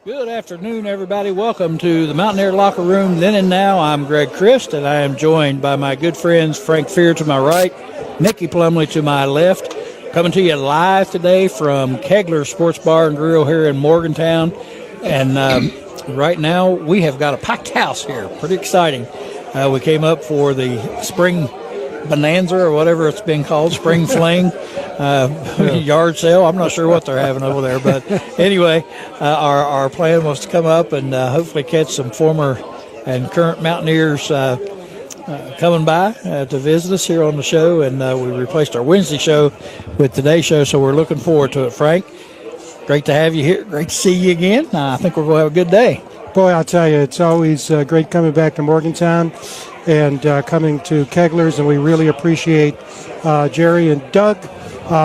Good afternoon, everybody. Welcome to the Mountaineer Locker Room. Then and now, I'm Greg Christ, and I am joined by my good friends Frank Fear to my right, Mickey Plumley to my left. Coming to you live today from Kegler Sports Bar and Grill here in Morgantown. And right now, we have got a packed house here. Pretty exciting. We came up for the spring bonanza or whatever it's been called, spring fling, yard sale. I'm not sure what they're having over there, but anyway, our plan was to come up and hopefully catch some former and current Mountaineers coming by to visit us here on the show, and we replaced our Wednesday show with today's show, so we're looking forward to it. Frank, great to have you here. Great to see you again. I think we're going to have a good day. Boy, I'll tell you, it's always great coming back to Morgantown and coming to Kegler's, and we really appreciate Jerry and Doug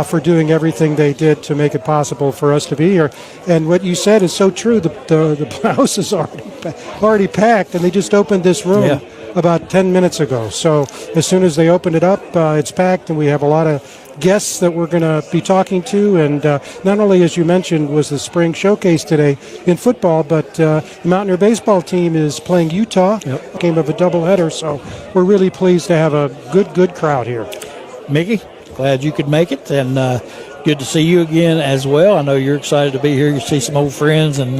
for doing everything they did to make it possible for us to be here. And what you said is so true. The house is already packed, and they just opened this room about 10 minutes ago. So as soon as they opened it up, it's packed, and we have a lot of guests that we're going to be talking to. And not only, as you mentioned, was the spring showcase today in football, but the Mountaineer baseball team is playing Utah. Game of a doubleheader, so we're really pleased to have a good crowd here. Mickey, glad you could make it, and good to see you again as well. I know you're excited to be here. You see some old friends, and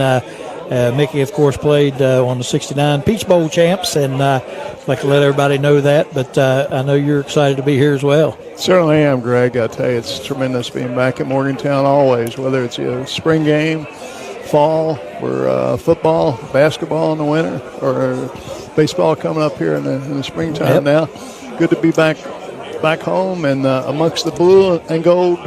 Mickey, of course, played on the 69 Peach Bowl champs, and I'd like to let everybody know that, but I know you're excited to be here as well. Certainly am, Greg. I tell you, it's tremendous being back at Morgantown always, whether it's a spring game, fall, or football, basketball in the winter, or baseball coming up here in the springtime now. Good to be back home and amongst the blue and gold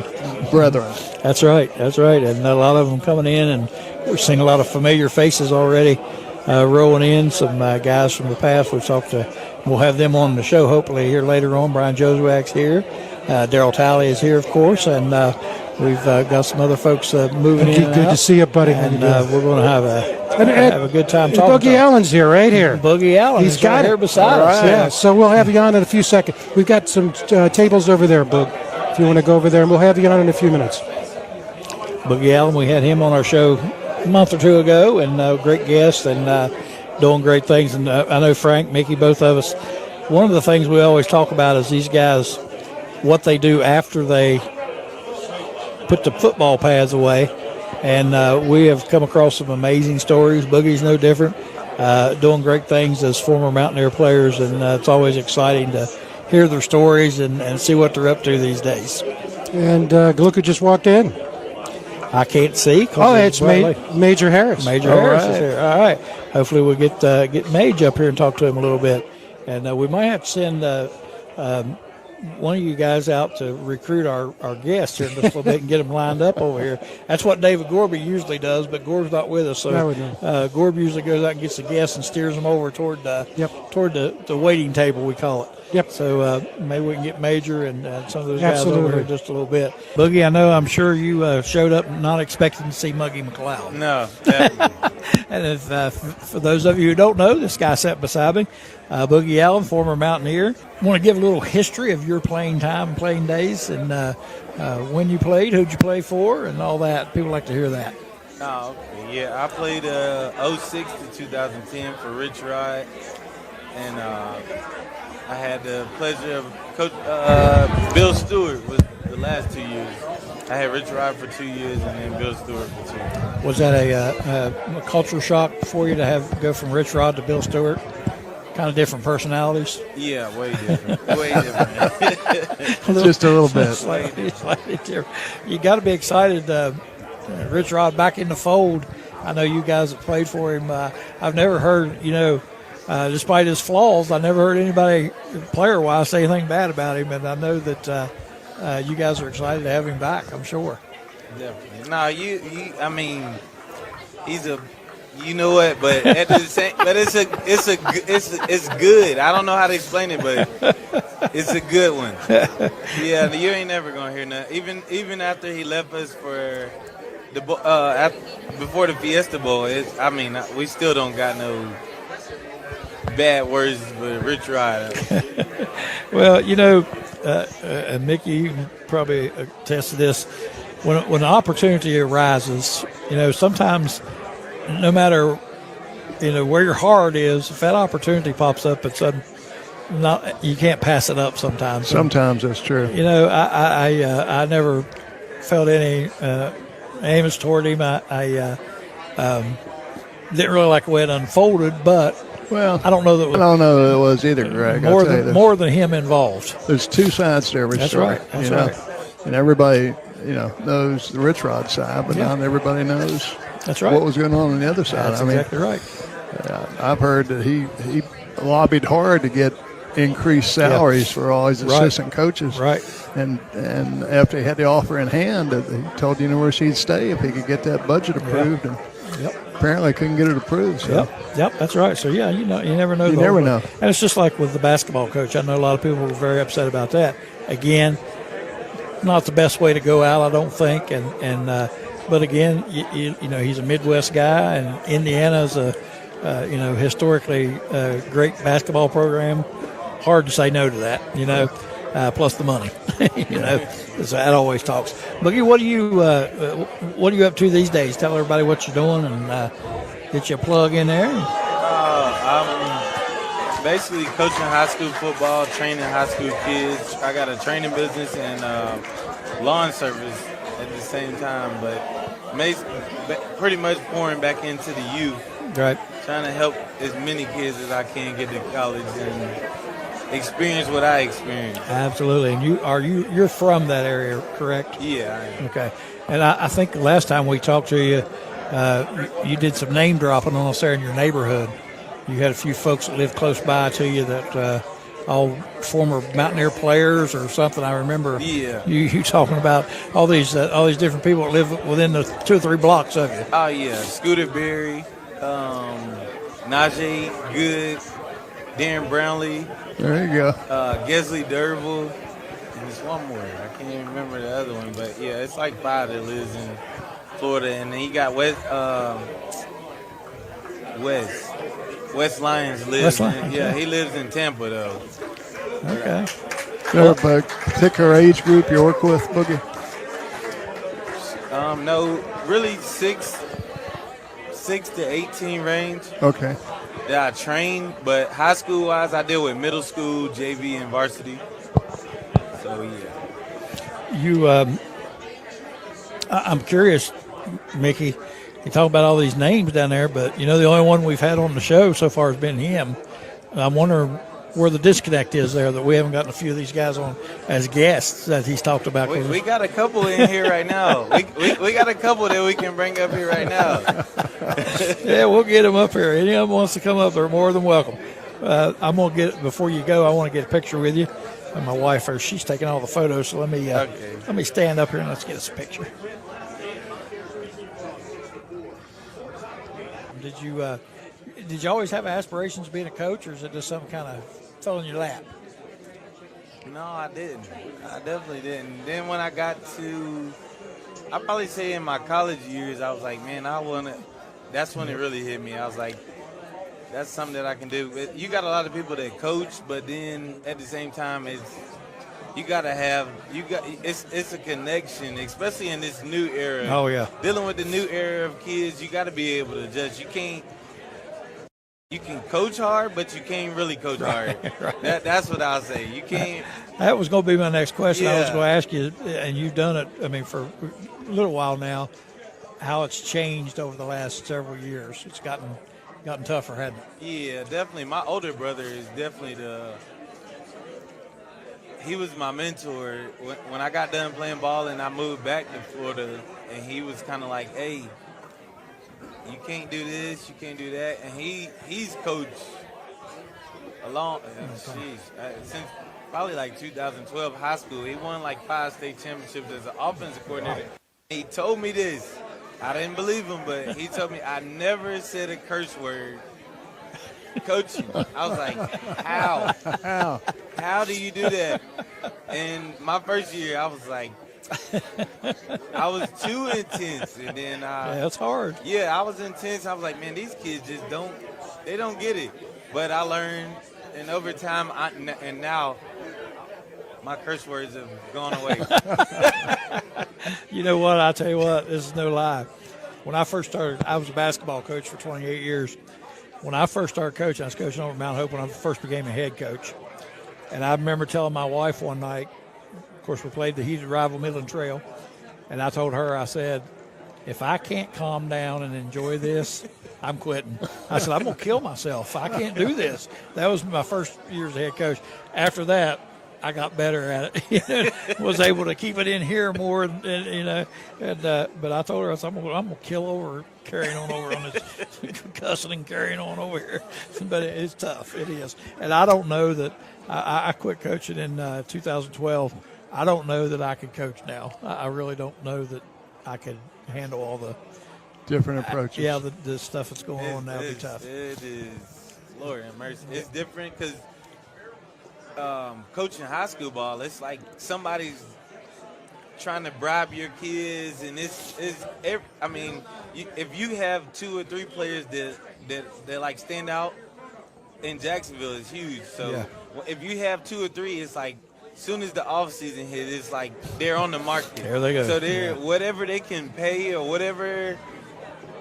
brethren. That's right. And a lot of them coming in, and we're seeing a lot of familiar faces already rolling in. Some guys from the past we've talked to. We'll have them on the show hopefully here later on. Brian Joswiak's here. Daryl Talley is here, of course, and we've got some other folks moving in. Good to see you, buddy. And we're going to have a good time talking. Boogie Allen's here, right here. Boogie Allen. He's got right here beside us. Right. Yeah, so we'll have you on in a few seconds. We've got some tables over there, Boog. If you want to go over there, and we'll have you on in a few minutes. Boogie Allen, we had him on our show a month or two ago, and great guest and doing great things. And I know Frank, Mickey, both of us, one of the things we always talk about is these guys, what they do after they put the football pads away. And we have come across some amazing stories. Boogie's no different, doing great things as former Mountaineer players, and it's always exciting to hear their stories and see what they're up to these days. And look who just walked in. I can't see. Oh, it's Major Harris. Major Harris is here. All right. Hopefully we'll get Mage up here and talk to him a little bit. And we might have to send one of you guys out to recruit our guests here in just a little bit and get them lined up over here. That's what David Gorby usually does, but Gorb's not with us. So Gorb usually goes out and gets the guests and steers them over toward the waiting table, we call it. Yep. So maybe we can get Major and some of those guys over here just a little bit. Boogie, I'm sure you showed up not expecting to see Muggy McLeod. No, definitely. And if, for those of you who don't know, this guy sat beside me, Boogie Allen, former Mountaineer. I want to give a little history of your playing time and playing days, and when you played, who'd you play for, and all that. People like to hear that. Oh, okay. Yeah, I played 06 to 2010 for Rich Rod, and I had the pleasure of Coach Bill Stewart was the last 2 years. I had Rich Rod for 2 years and then Bill Stewart for 2 years. Was that a culture shock for you to go from Rich Rod to Bill Stewart? Kind of different personalities? Yeah, way different. Way different. Just a little bit. Slightly different. You got to be excited. Rich Rod back in the fold. I know you guys have played for him. I've never heard, despite his flaws, I never heard anybody player-wise say anything bad about him, and I know that you guys are excited to have him back, I'm sure. Definitely. No, he's a, you know what, but at the same, but it's good. I don't know how to explain it, but it's a good one. Yeah, you ain't never gonna hear nothing. Even after he left us for the before the Fiesta Bowl, we still don't got no bad words for Rich Rod. Well, and Mickey, you can probably attest to this. When an opportunity arises, sometimes no matter where your heart is, if that opportunity pops up, you can't pass it up sometimes. Sometimes that's true. I never felt any animus toward him. I didn't really like the way it unfolded, but I don't know that. I don't know that it was either, Greg. More than him involved. There's two sides to every story. That's right. And everybody, knows the Rich Rod side, but not everybody knows. That's right. What was going on the other side? That's exactly right. I've heard that he lobbied hard to get increased salaries for all his assistant coaches. Right. And after he had the offer in hand, he told the university he'd stay if he could get that budget approved. And apparently couldn't get it approved. So. Yep, that's right. So, you never know. You never know. And it's just like with the basketball coach. I know a lot of people were very upset about that. Again, not the best way to go out, I don't think. But again, he's a Midwest guy, and Indiana's a historically great basketball program. Hard to say no to that, plus the money, so that always talks. Boogie, what are you up to these days? Tell everybody what you're doing and get you a plug in there. I'm basically coaching high school football, training high school kids. I got a training business and lawn service at the same time, but pretty much pouring back into the youth. Right. Trying to help as many kids as I can get to college and experience what I experienced. Absolutely. And you're from that area, correct? Yeah, I am. Okay. And I think the last time we talked to you, you did some name dropping on us there in your neighborhood. You had a few folks that lived close by to you that all former Mountaineer players or something. I remember you talking about all these different people that live within the 2 or 3 blocks of you. Oh, yeah. Scooter Berry, Najee Good, Darren Brownlee. There you go. Gesley Derville. And there's one more. I can't even remember the other one. But, yeah, it's like 5 that lives in Florida. And then you got West Lyons lives in. Yeah, he lives in Tampa, though. Okay. Is there a particular age group you work with, Boogie? No, really 6 to 18 range. Okay. That I train, but high school wise, I deal with middle school, JV, and varsity. So yeah. I'm curious, Mickey. You talk about all these names down there, but the only one we've had on the show so far has been him. I'm wondering where the disconnect is there, that we haven't gotten a few of these guys on as guests that he's talked about. We got a couple in here right now. We got a couple that we can bring up here right now. Yeah, we'll get them up here. Any of them wants to come up, they're more than welcome. I'm going to get, before you go, I want to get a picture with you. And my wife, she's taking all the photos, so let me stand up here and let's get us a picture. Did you always have aspirations of being a coach, or is it just something kind of fell in your lap? No, I didn't. I definitely didn't. Then when I got to, I'd probably say in my college years, I was like, man, that's when it really hit me. I was like, that's something that I can do. You got a lot of people that coach, but then at the same time, it's a connection, especially in this new era. Oh, yeah. Dealing with the new era of kids, you got to be able to judge. You can coach hard, but you can't really coach hard. Right. That's what I'll say. You can't. That was going to be my next question. Yeah. I was going to ask you, and you've done it, for a little while now, how it's changed over the last several years. It's gotten tougher, hasn't it? Yeah, definitely. My older brother is definitely he was my mentor. When I got done playing ball and I moved back to Florida, and he was kind of like, hey, you can't do this, you can't do that. And he's coached since probably like 2012 high school. He won like 5 state championships as an offensive coordinator. He told me this. I didn't believe him, but he told me I never said a curse word coaching. I was like, how? How do you do that? And my first year, I was like, I was too intense. And then that's hard. Yeah, I was intense. I was like, man, these kids just don't get it. But I learned, and over time, and now my curse words have gone away. You know what? I'll tell you what, this is no lie. when I first started, I was a basketball coach for 28 years. When I first started coaching, I was coaching over at Mount Hope when I first became a head coach. And I remember telling my wife one night, of course, we played the heated rival Midland Trail, and I told her, I said, if I can't calm down and enjoy this, I'm quitting. I said, I'm going to kill myself. I can't do this. That was my first year as a head coach. After that, I got better at it. Was able to keep it in here more, but I told her, I said, I'm going to kill over, carrying on over on this, cussing and carrying on over here. But it's tough. It is. And I don't know that I quit coaching in 2012. I don't know that I could coach now. I really don't know that I could handle all the different approaches. The stuff that's going on now would be tough. It is, Lord have mercy. It's different because coaching high school ball, it's like somebody's trying to bribe your kids, and if you have 2 or 3 players that like stand out in Jacksonville, it's huge. So if you have 2 or 3, it's like, as soon as the off season hit, it's like they're on the market. There they go. So whatever they can pay or whatever,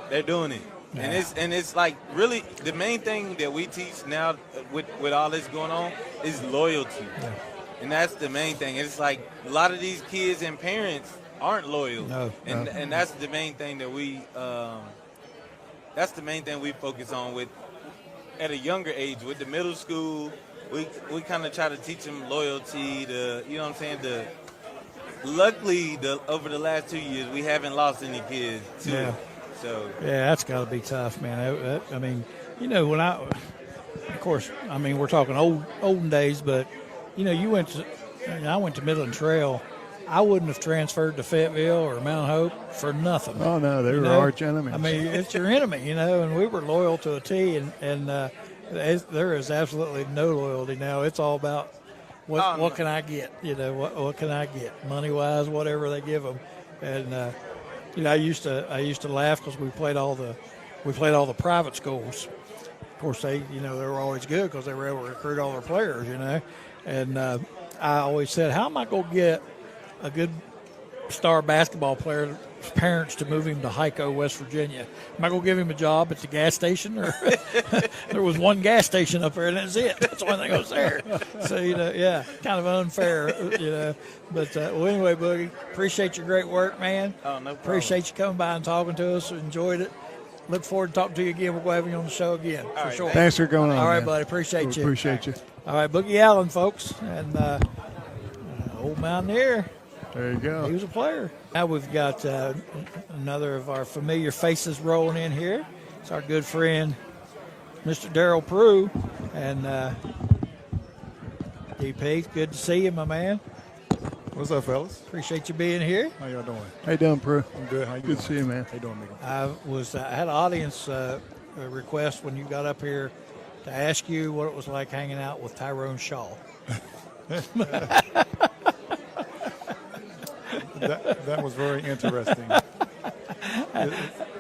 they're doing it. Yeah. And it's like really the main thing that we teach now with all this going on is loyalty. Yeah. And that's the main thing. It's like a lot of these kids and parents aren't loyal. And that's the main thing that we focus on with at a younger age with the middle school. We kind of try to teach them loyalty, luckily, over the last 2 years, we haven't lost any kids, too. Yeah. So. Yeah, that's got to be tough, man. When we're talking olden days, but, I went to Midland Trail. I wouldn't have transferred to Fayetteville or Mount Hope for nothing. Oh, no, they were arch enemies. It's your enemy, and we were loyal to a T, and there is absolutely no loyalty now. It's all about what can I get? What can I get? Money wise, whatever they give them. And I used to laugh because we played all the private schools. Of course, they were always good because they were able to recruit all their players. And I always said, how am I going to get a good star basketball player's parents to move him to Hyco, West Virginia? Am I going to give him a job at the gas station? Or there was one gas station up there, and that's it. That's the only thing that was there. So, kind of unfair, But, anyway, Boogie, appreciate your great work, man. Oh, no problem. Appreciate you coming by and talking to us. Enjoyed it. Look forward to talking to you again. We're going to have you on the show again, for sure. Thanks for going on. All right, man. buddy. Appreciate you. Appreciate you. All right, Boogie Allen, folks. And old Mountaineer. There you go. He was a player. Now we've got another of our familiar faces rolling in here. It's our good friend, Mr. Daryl Prue. And DP, good to see you, my man. What's up, fellas? Appreciate you being here. How y'all doing? How you doing, Prue? I'm good. How you Good doing? to see you, man. How you doing, Michael? I had an audience request when you got up here to ask you what it was like hanging out with Tyrone Shaw. That was very interesting.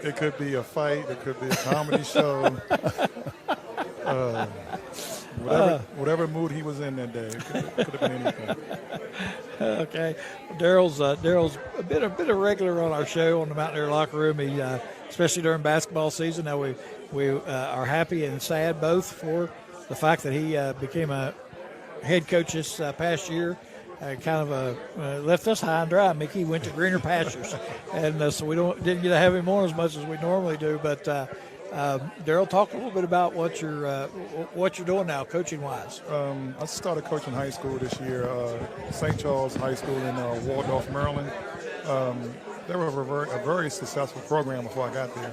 It could be a fight. It could be a comedy show. Whatever mood he was in that day, it could have been anything. Okay, Daryl's a bit of regular on our show on the Mountaineer Locker Room. He, especially during basketball season. Now we are happy and sad both for the fact that he became a head coach this past year. Kind of left us high and dry. Mickey went to greener pastures, and so we didn't get to have him on as much as we normally do. But Daryl, talk a little bit about what you're doing now, coaching wise. I started coaching high school this year, St. Charles High School in Waldorf, Maryland. They were a very successful program before I got there.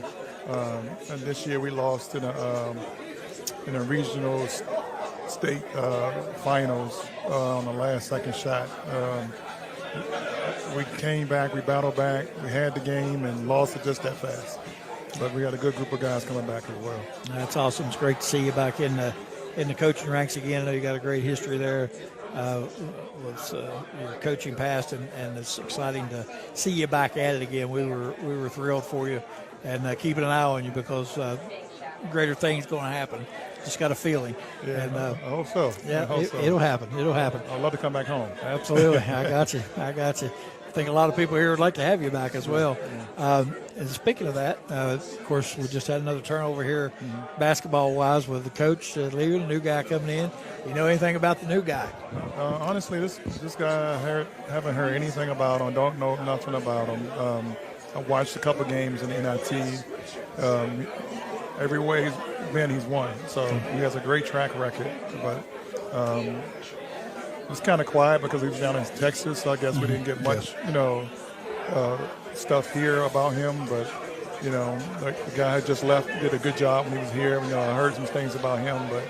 And this year we lost in a regional state finals on the last second shot. We came back, we battled back, we had the game and lost it just that fast. But we got a good group of guys coming back as well. That's awesome. It's great to see you back in the coaching ranks again. I know you got a great history there with your coaching past, and it's exciting to see you back at it again. We were thrilled for you, and keeping an eye on you because greater things going to happen. Just got a feeling. Yeah, and, I hope so. Yeah, I hope so. It'll happen. It'll happen. I'd love to come back home. Absolutely. I got you. I think a lot of people here would like to have you back as well. And speaking of that, of course, we just had another turnover here, basketball-wise, with the coach leaving, a new guy coming in. You know anything about the new guy? Honestly, this guy I haven't heard anything about him. Don't know nothing about him. I watched a couple games in the NIT. Everywhere he's been, he's won. So he has a great track record. But it's kind of quiet because he was down in Texas. So I guess we didn't get much, stuff here about him. But the guy had just left, did a good job when he was here. I heard some things about him, but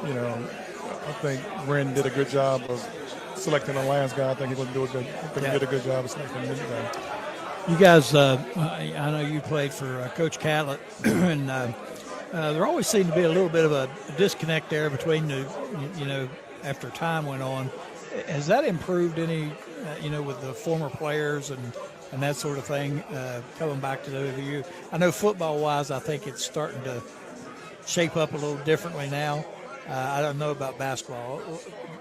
I think Ren did a good job of selecting the last guy. I think he was doing good. I think he did a good job of selecting the new guy. You guys, I know you played for Coach Catlett, and there always seemed to be a little bit of a disconnect there between after time went on. Has that improved any, with the former players and that sort of thing coming back to WVU? I know football-wise, I think it's starting to shape up a little differently now. I don't know about basketball,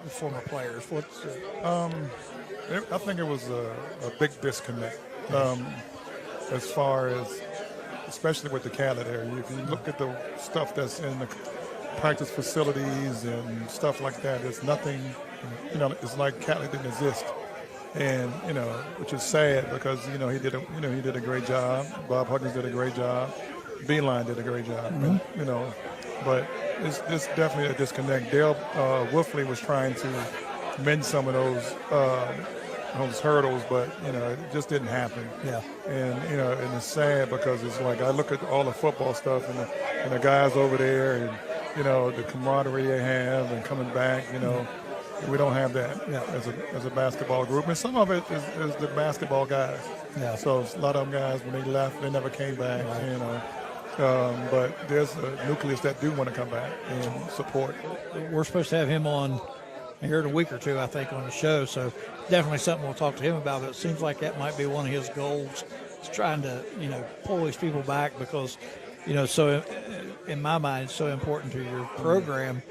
the former players. I think it was a big disconnect. As far as, especially with the Catlett area, if you look at the stuff that's in the practice facilities and stuff like that, there's nothing, it's like Catlett didn't exist. And, which is sad because, he did a great job. Bob Huggins did a great job. Beeline did a great job, but it's definitely a disconnect. Dale Wolfley was trying to mend some of those hurdles, but it just didn't happen. Yeah. And and it's sad because it's like I look at all the football stuff and the guys over there and the camaraderie they have and coming back. We don't have that as a basketball group, and some of it is the basketball guys. Yeah. So a lot of them guys when they left, they never came back. Right. But there's a nucleus that do want to come back and support. We're supposed to have him on here in a week or two, I think, on the show. So definitely something we'll talk to him about. But it seems like that might be one of his goals, is trying to, pull these people back because, so in my mind, it's so important to your program.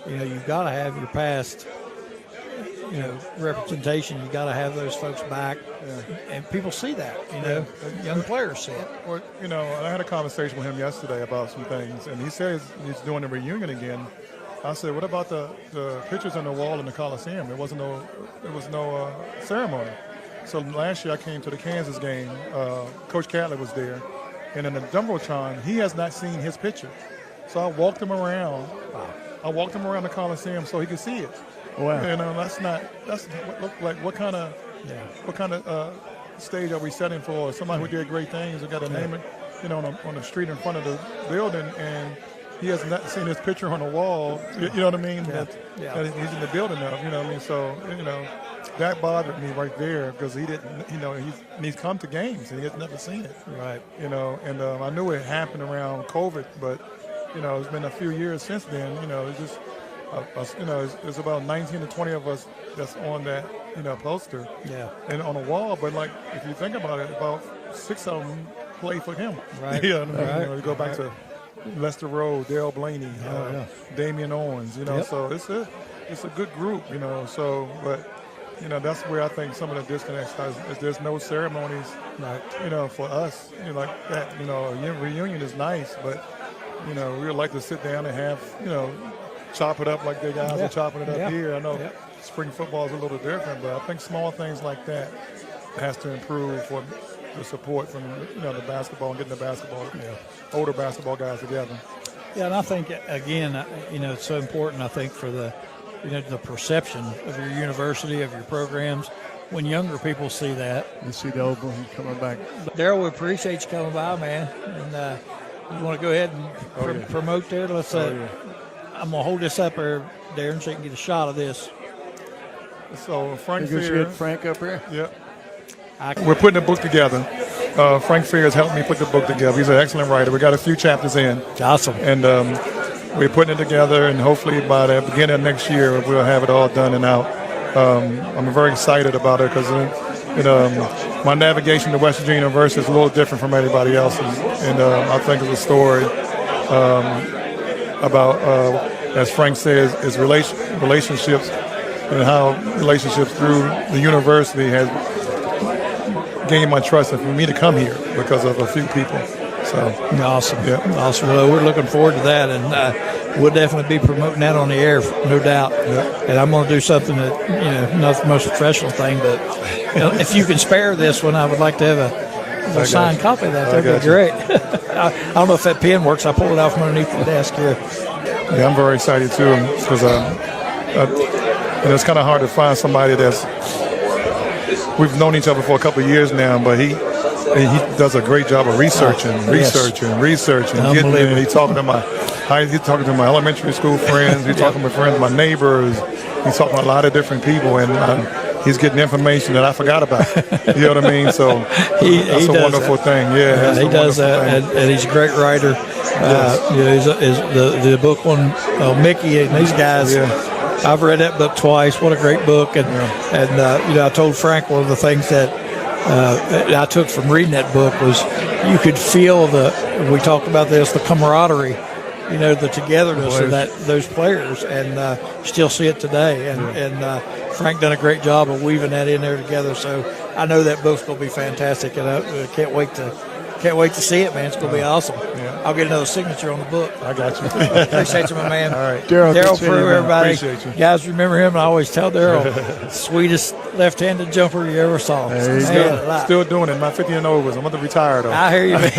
You've got to have your past, representation. You got to have those folks back, and people see that. Young players see it. Well, I had a conversation with him yesterday about some things, and he says he's doing a reunion again. I said, what about the pictures on the wall in the Coliseum? There was no ceremony. So last year I came to the Kansas game. Coach Catlett was there, and in the Jumbotron, he has not seen his picture. So I walked him around. I walked him around the Coliseum so he could see it. Wow. What kind of stage are we setting for somebody who did great things and got a name on the street in front of the building, and he has not seen his picture on the wall. You know what I mean? That he's in the building now. You know what I mean? So that bothered me right there because he didn't. He's come to games and he has never seen it. Right. And I knew it happened around COVID, but it's been a few years since then. It's just. There's about 19 to 20 of us that's on that, poster. Yeah. And on the wall, but like if you think about it, about 6 of them play for him. Right. You go back to Lester Rowe, Dale Blaney, Damian Owens. So it's a good group. So but that's where I think some of the disconnects is there's no ceremonies. Right. For us, like that. A reunion is nice, but we would like to sit down and have chop it up like the guys are chopping it up here. I know spring football is a little different, but I think small things like that has to improve for the support from the basketball and getting the basketball, older basketball guys together. Yeah, and I think again, it's so important. I think for the the perception of your university, of your programs, when younger people see that. You see the old one coming back. Daryl, we appreciate you coming by, man. And you want to go ahead and promote there? Let's. I'm going to hold this up here, Darren, so you can get a shot of this. So Frank Fear. Frank up here? Yep. We're putting a book together. Frank Fear has helped me put the book together. He's an excellent writer. We got a few chapters in. Awesome. And we're putting it together, and hopefully by the beginning of next year, we'll have it all done and out. I'm very excited about it because my navigation to West Virginia University is a little different from everybody else's. And I think it's a story about, as Frank says, is relationships and how relationships through the university has gained my trust and for me to come here because of a few people. So Awesome. Yeah. Awesome. Well, we're looking forward to that, and we'll definitely be promoting that on the air, no doubt. Yeah. And I'm going to do something that, not the most professional thing, but if you can spare this one, I would like to have a signed copy of that. That'd be great. I don't know if that pen works. I pulled it out from underneath the desk here. Yeah, I'm very excited too because it's kind of hard to find somebody we've known each other for a couple of years now, but he does a great job of researching, getting in. He's talking to my elementary school friends. He's talking to friends, my neighbors. He's talking to a lot of different people, and he's getting information that I forgot about. You know what I mean? So that's a wonderful thing. Yeah, he does that, and he's a great writer. The book on Mickey and these guys. Yeah. I've read that book twice. What a great book! And I told Frank one of the things that I took from reading that book was you could feel we talked about this, the camaraderie, the togetherness of those players, and still see it today. And Frank done a great job of weaving that in there together. So I know that book's going to be fantastic, and I can't wait to see it, man. It's going to be awesome. Yeah. I'll get another signature on the book. I got you. Appreciate you, my man. All right. Daryl Prue, everybody. Appreciate you. Guys, remember him? I always tell Daryl, sweetest left-handed jumper you ever saw. Still doing it. My 50-and-overs. I'm going to retire, though. I hear you, man.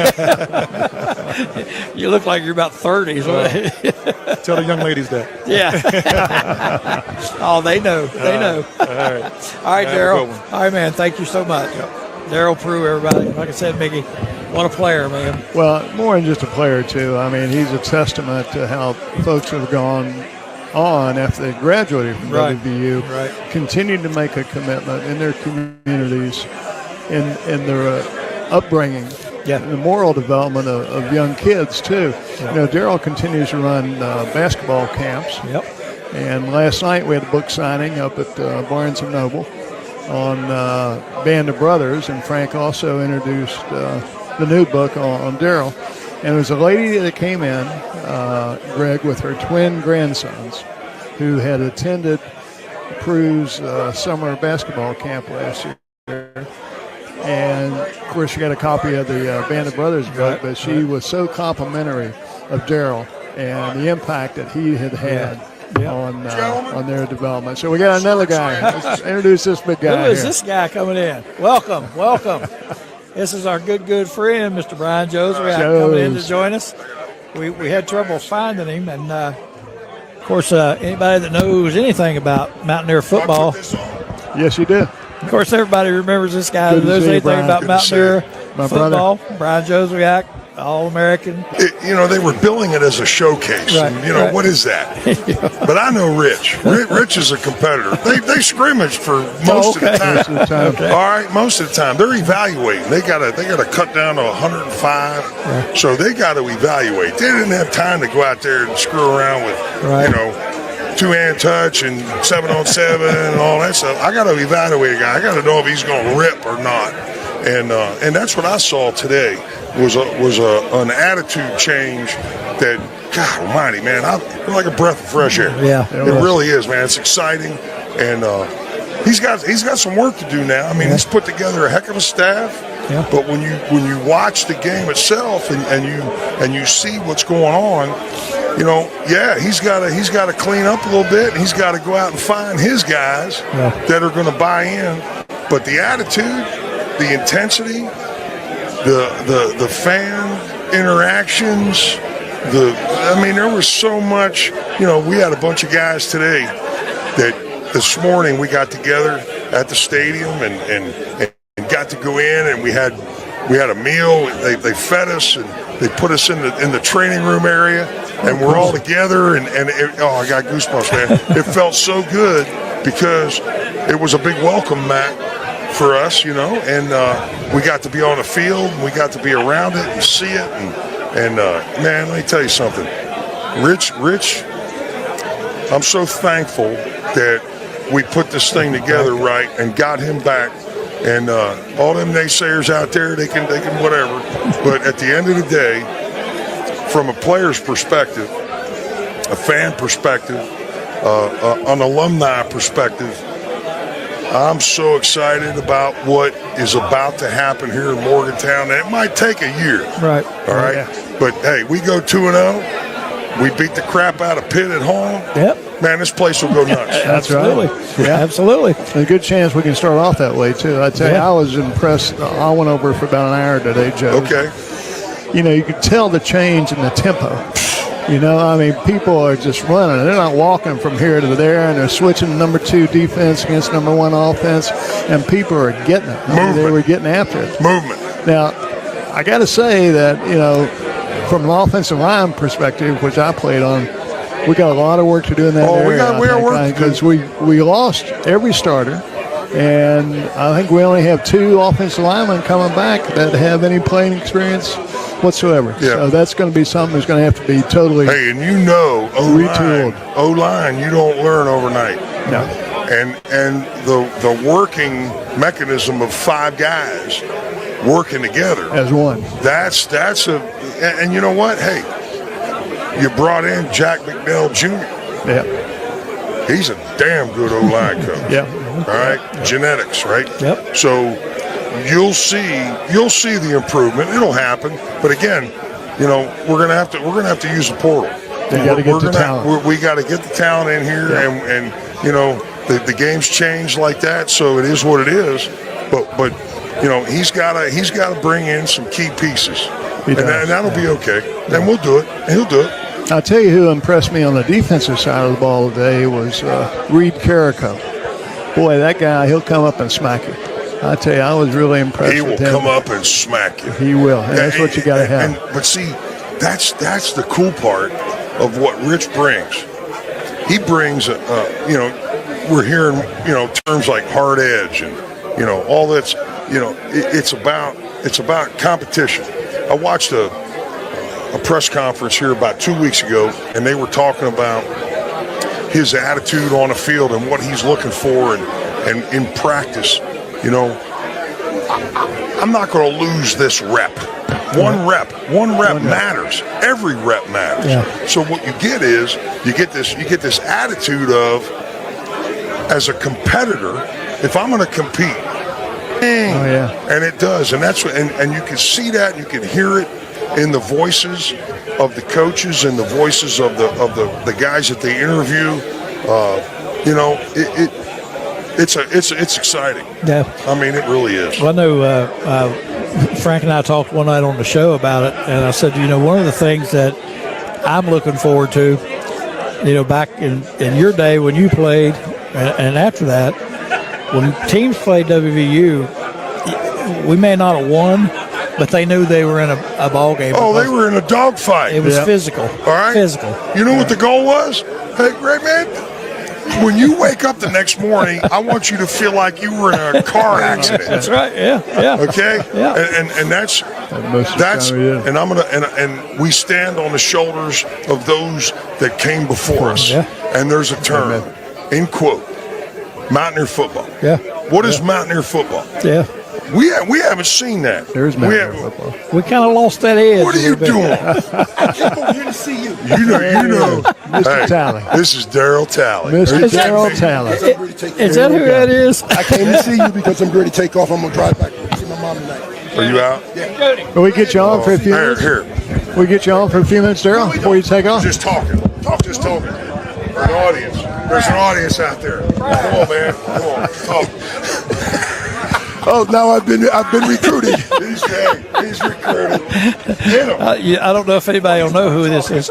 You look like you're about 30. Tell the young ladies that. Yeah. Oh, they know. They know. All right, Daryl. All right, man. Thank you so much. Yep. Daryl Prue, everybody. Like I said, Mickey, what a player, man. Well, more than just a player, too. I mean, he's a testament to how folks have gone on after they graduated from WVU, continued to make a commitment in their communities, in their upbringing, and the moral development of young kids, too. Yeah. Daryl continues to run basketball camps. Yep. And last night we had a book signing up at Barnes & Noble on Band of Brothers, and Frank also introduced the new book on Daryl. And there was a lady that came in, Greg, with her twin grandsons who had attended Prue's summer basketball camp last year. And, of course, she got a copy of the Band of Brothers book, but she was so complimentary of Daryl and the impact that he had on their development. So we got another guy. Let's introduce this big guy. Who is this guy coming in? Welcome. This is our good friend, Mr. Brian Joseph, coming in to join us. We had trouble finding him, and of course, anybody that knows anything about Mountaineer football, yes, you do. Of course, everybody remembers this guy that knows anything about Mountaineer football. Brian Joseph, All-American. They were billing it as a showcase. Right, and, what is that? But I know Rich. Rich is a competitor. They scrimmaged for most of the time. Okay. All right, most of the time. They're evaluating. They got to cut down to 105. Right. So they got to evaluate. They didn't have time to go out there and screw around with, two-hand touch and 7-on-7 and all that stuff. I got to evaluate a guy. I got to know if he's going to rip or not. And that's what I saw today was an attitude change that, God almighty, man, it's like a breath of fresh air. Yeah, it really is, man. It's exciting, and he's got some work to do now. I mean, he's put together a heck of a staff. Yeah. But when you watch the game itself and you see what's going on, he's got to clean up a little bit, and he's got to go out and find his guys that are going to buy in. But the attitude, the intensity, the fan interactions, there was so much. We had a bunch of guys today that this morning we got together at the stadium and got to go in, and we had a meal. They fed us and they put us in the training room area, and we're all together. And I got goosebumps, man. It felt so good because it was a big welcome mat for us, and we got to be on the field, and we got to be around it and see it, and man, let me tell you something, Rich, I'm so thankful that we put this thing together right and got him back, and all them naysayers out there, they can whatever, but at the end of the day, from a player's perspective, a fan perspective, an alumni perspective, I'm so excited about what is about to happen here in Morgantown. And it might take a year. Right. All right. Yeah. But, hey, we go 2-0. We beat the crap out of Pitt at home. Yep. Man, this place will go nuts. Absolutely. Right. Yeah. Absolutely. A good chance we can start off that way, too. I tell you, I was impressed. I went over for about an hour today, Joe. Okay. You know, you could tell the change in the tempo. You know, I mean, people are just running. They're not walking from here to there, and they're switching number 2 defense against number 1 offense, and people are getting it. I mean, they were getting after it. Movement. Now, I got to say that, you know, from an offensive line perspective, which I played on, we got a lot of work to do in that area. We got work because we lost every starter, and I think we only have 2 offensive linemen coming back that have any playing experience whatsoever. Yeah. So that's going to be something that's going to have to be totally Hey, and you know, retooled. O-line, you don't learn overnight. No. And the working mechanism of 5 guys working together As one. That's and you know what? Hey, you brought in Jack McNeil Jr. Yeah. He's a damn good O-line coach. Yeah. All right, genetics, right? Yep. So you'll see the improvement. It'll happen, but again, you know, we're gonna have to use the portal. You got to get the talent. We got to get the talent in here, and you know, the game's changed like that, so it is what it is. But you know, he's got to bring in some key pieces, and that'll be okay. And we'll do it. And he'll do it. I'll tell you who impressed me on the defensive side of the ball today was Reed Carrico. Boy, that guy, he'll come up and smack you. I tell you, I was really impressed with him. He will come up and smack you. He will. And that's what you got to have. But see, that's the cool part of what Rich brings. He brings, you know, we're hearing, you know, terms like hard edge and, you know, all that's, you know, it's about competition. I watched a press conference here about 2 weeks ago, and they were talking about his attitude on the field and what he's looking for and in practice. You know, I'm not going to lose this rep. One rep matters. Every rep matters. Yeah. So what you get is you get this attitude of, as a competitor, if I'm going to compete, and it does, and that's what, and you can see that, and you can hear it in the voices of the coaches and the voices of the guys that they interview. You know, it's exciting. Yeah. I mean, it really is. Well, I know Frank and I talked one night on the show about it, and I said, you know, one of the things that I'm looking forward to, you know, back in your day when you played, and after that, when teams played WVU, we may not have won, but they knew they were in a ball game. Oh, they were in a dogfight. It was physical. All right. Physical. You know what the goal was? Hey, great man. When you wake up the next morning, I want you to feel like you were in a car accident. That's right. Yeah. Okay. Yeah. And that's and I'm and we stand on the shoulders of those that came before us. Yeah. And there's a term, in quote, Mountaineer football. Yeah. What is Mountaineer football? Yeah. We haven't seen that. There's Mountaineer football. We kind of lost that edge. What are you doing? I came over here to see you. You know. Mr. Talley. This is Daryl Talley. Mr. Daryl Talley. Is that who that is? I came to see you because I'm ready to take off. I'm going to drive back to see my mom tonight. Are you out? Yeah. Will we get you on for a few minutes? Here. We get you on for a few minutes, Daryl, before you take off? Just talking. Just talking. An audience. There's an audience out there. Come on, man. Come on. Talk. Oh, now I've been recruited. He's recruited. Get him. I don't know if anybody will know who this is.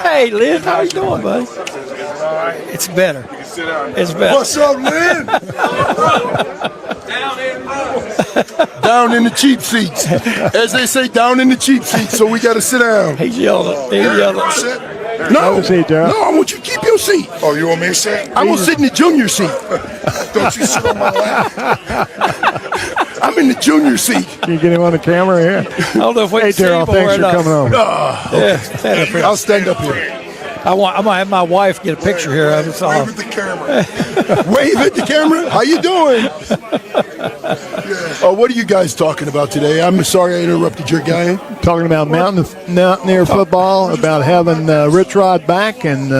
Hey, Lynn, how you doing, buddy? It's better. It's better. What's up, Lynn? Down in the cheap seats. As they say, down in the cheap seats, so we got to sit down. He's yelling. No, seat, Daryl. no, I want you to keep your seat. Oh, you want me to sit? I'm going to sit in the junior seat. Don't you sit on my lap? I'm in the junior seat. Can you get him on the camera here? I don't know if we Hey, can see Daryl, him thanks or for not. coming over. Yeah, stand up here. I'll stand up here. I'm going to have my wife get a picture here of us all. Wave at the camera. Wave at the camera. How you doing? What are you guys talking about today? I'm sorry I interrupted your guy. Talking about Mountaineer football, about having Rich Rod back, and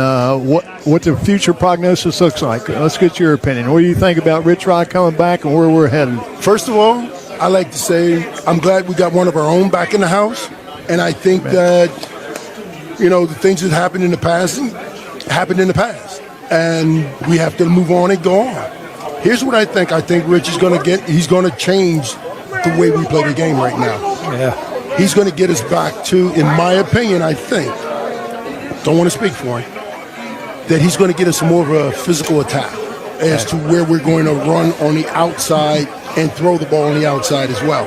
what the future prognosis looks like. Let's get your opinion. What do you think about Rich Rod coming back and where we're headed? First of all, I like to say I'm glad we got one of our own back in the house, and I think that the things that happened in the past, and we have to move on and go on. Here's what I think. I think Rich is going to get. He's going to change the way we play the game right now. Yeah. He's going to get us back to, in my opinion, I think. Don't want to speak for him. That he's going to get us more of a physical attack as to where we're going to run on the outside and throw the ball on the outside as well.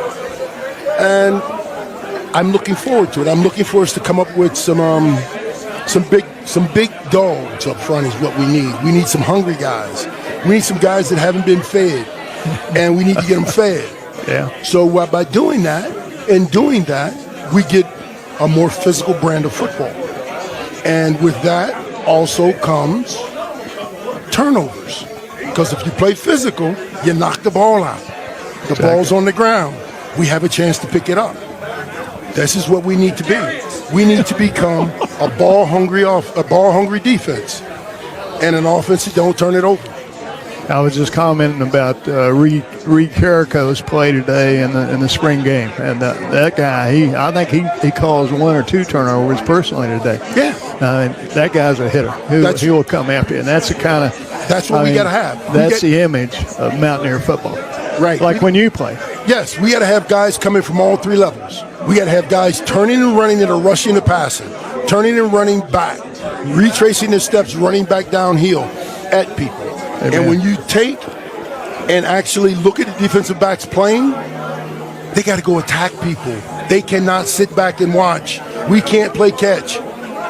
And I'm looking forward to it. I'm looking for us to come up with some big dogs up front is what we need. We need some hungry guys. We need some guys that haven't been fed, and we need to get them fed. Yeah. So by doing that, we get a more physical brand of football. And with that also comes turnovers. Because if you play physical, you knock the ball out. The ball's on the ground. We have a chance to pick it up. This is what we need to be. We need to become a ball-hungry defense, and an offense that don't turn it over. I was just commenting about Reed Carrico's play today in the spring game, and that guy, I think he caused 1 or 2 turnovers personally today. Yeah, that guy's a hitter. He will come after you, and that's the kind of what we got to have. That's the image of Mountaineer football, right? Like when you play. Yes, we got to have guys coming from all 3 levels. We got to have guys turning and running that are rushing and passing, turning and running back, retracing their steps, running back downhill at people. Amen. And when you take and actually look at the defensive backs playing, they got to go attack people. They cannot sit back and watch. We can't play catch.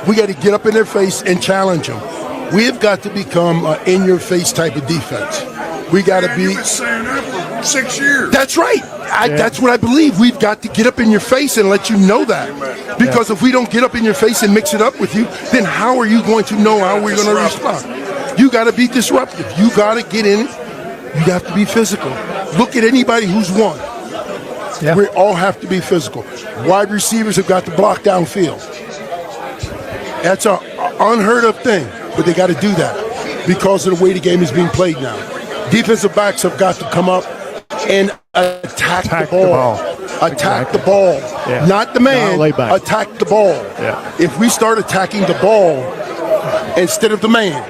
We got to get up in their face and challenge them. We have got to become an in-your-face type of defense. We got to be. You've been saying that for 6 years. That's right. That's what I believe. We've got to get up in your face and let you know that. Because if we don't get up in your face and mix it up with you, then how are you going to know how we're going to respond? You got to be disruptive. You got to get in it. You have to be physical. Look at anybody who's won. Yeah. We all have to be physical. Wide receivers have got to block downfield. That's an unheard of thing, but they got to do that because of the way the game is being played now. Defensive backs have got to come up and attack the ball. Attack the ball. Yeah. Not the man. Attack the ball. Yeah. If we start attacking the ball instead of the man,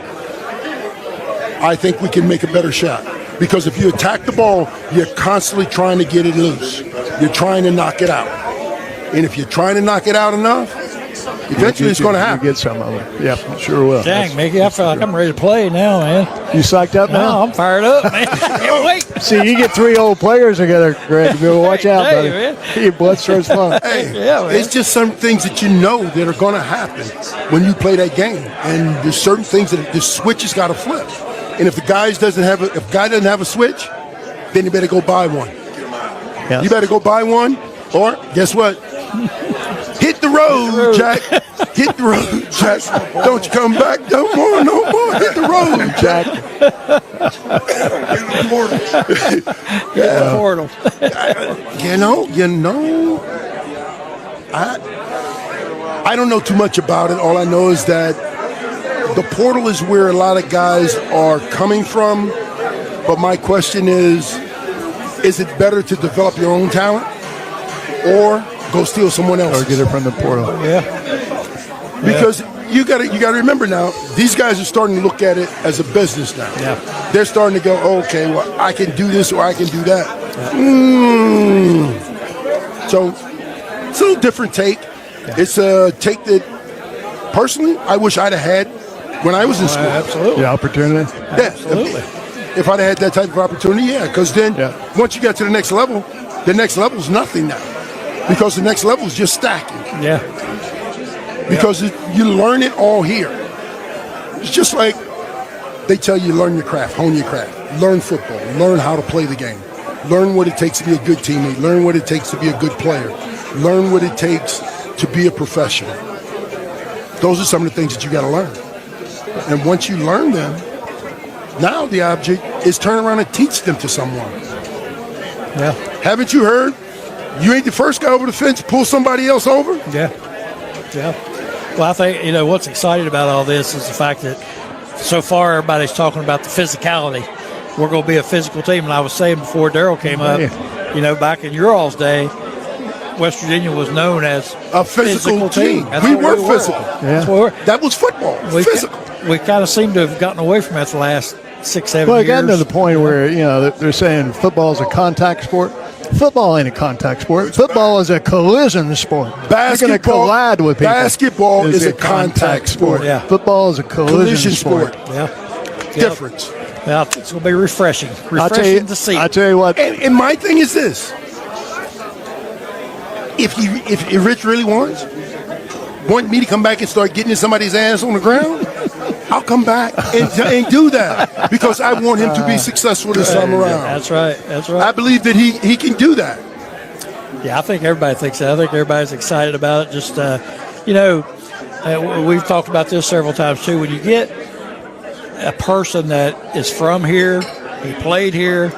I think we can make a better shot. Because if you attack the ball, you're constantly trying to get it loose. You're trying to knock it out. And if you're trying to knock it out enough, eventually it's going to happen. You get some of it. Yeah, sure will. Dang, Mickey, I feel like I'm ready to play now, man. You psyched up now? No, I'm fired up, man. I can't wait. See, you get 3 old players together, Greg. Watch out, buddy. Man. Your blood starts flowing. Hey, it's just some things that you know that are going to happen when you play that game. And there's certain things that the switch has got to flip. And if the guy doesn't have a switch, then you better go buy one. Yes. You better go buy one, or guess what? Hit the road, Jack. Hit the road, Jack. Don't you come back no more. Hit the road, Jack. Get the portal. I don't know too much about it. All I know is that the portal is where a lot of guys are coming from. But my question is it better to develop your own talent or go steal someone else? Or get it from the portal. Yeah. Because you got to remember now, these guys are starting to look at it as a business now. Yeah. They're starting to go, okay, well, I can do this or I can do that. Yeah. So it's a little different take. Yeah. It's a take that, personally, I wish I'd have had when I was in school. Absolutely. The opportunity? Yeah. Absolutely. If I'd had that type of opportunity, yeah. Because then once you get to the next level is nothing now. Because the next level is just stacking. Yeah. Because you learn it all here. It's just like they tell you learn your craft, hone your craft, learn football, learn how to play the game, learn what it takes to be a good teammate, learn what it takes to be a good player, learn what it takes to be a professional. Those are some of the things that you got to learn. And once you learn them, now the object is turn around and teach them to someone. Yeah. Haven't you heard? You ain't the first guy over the fence to pull somebody else over. Yeah. Well, I think, what's exciting about all this is the fact that so far everybody's talking about the physicality. We're going to be a physical team. And I was saying before Daryl came up, back in your all's day, West Virginia was known as a physical team. We were physical. Yeah. That was football. Physical. We kind of seem to have gotten away from that the last 6-7 years. Well, it got to the point where, they're saying football is a contact sport. Football ain't a contact sport. Football is a collision sport. You're going to collide with people. Basketball is a contact sport. Yeah. Football is a collision sport. Yeah. Difference. Yeah, it's going to be refreshing. Refreshing to see. I tell you what. And my thing is this. If Rich really wants me to come back and start getting somebody's ass on the ground, I'll come back and do that because I want him to be successful this time around. That's right. I believe that he can do that. Yeah, I think everybody thinks that. I think everybody's excited about it. Just, we've talked about this several times too. When you get a person that is from here, he played here,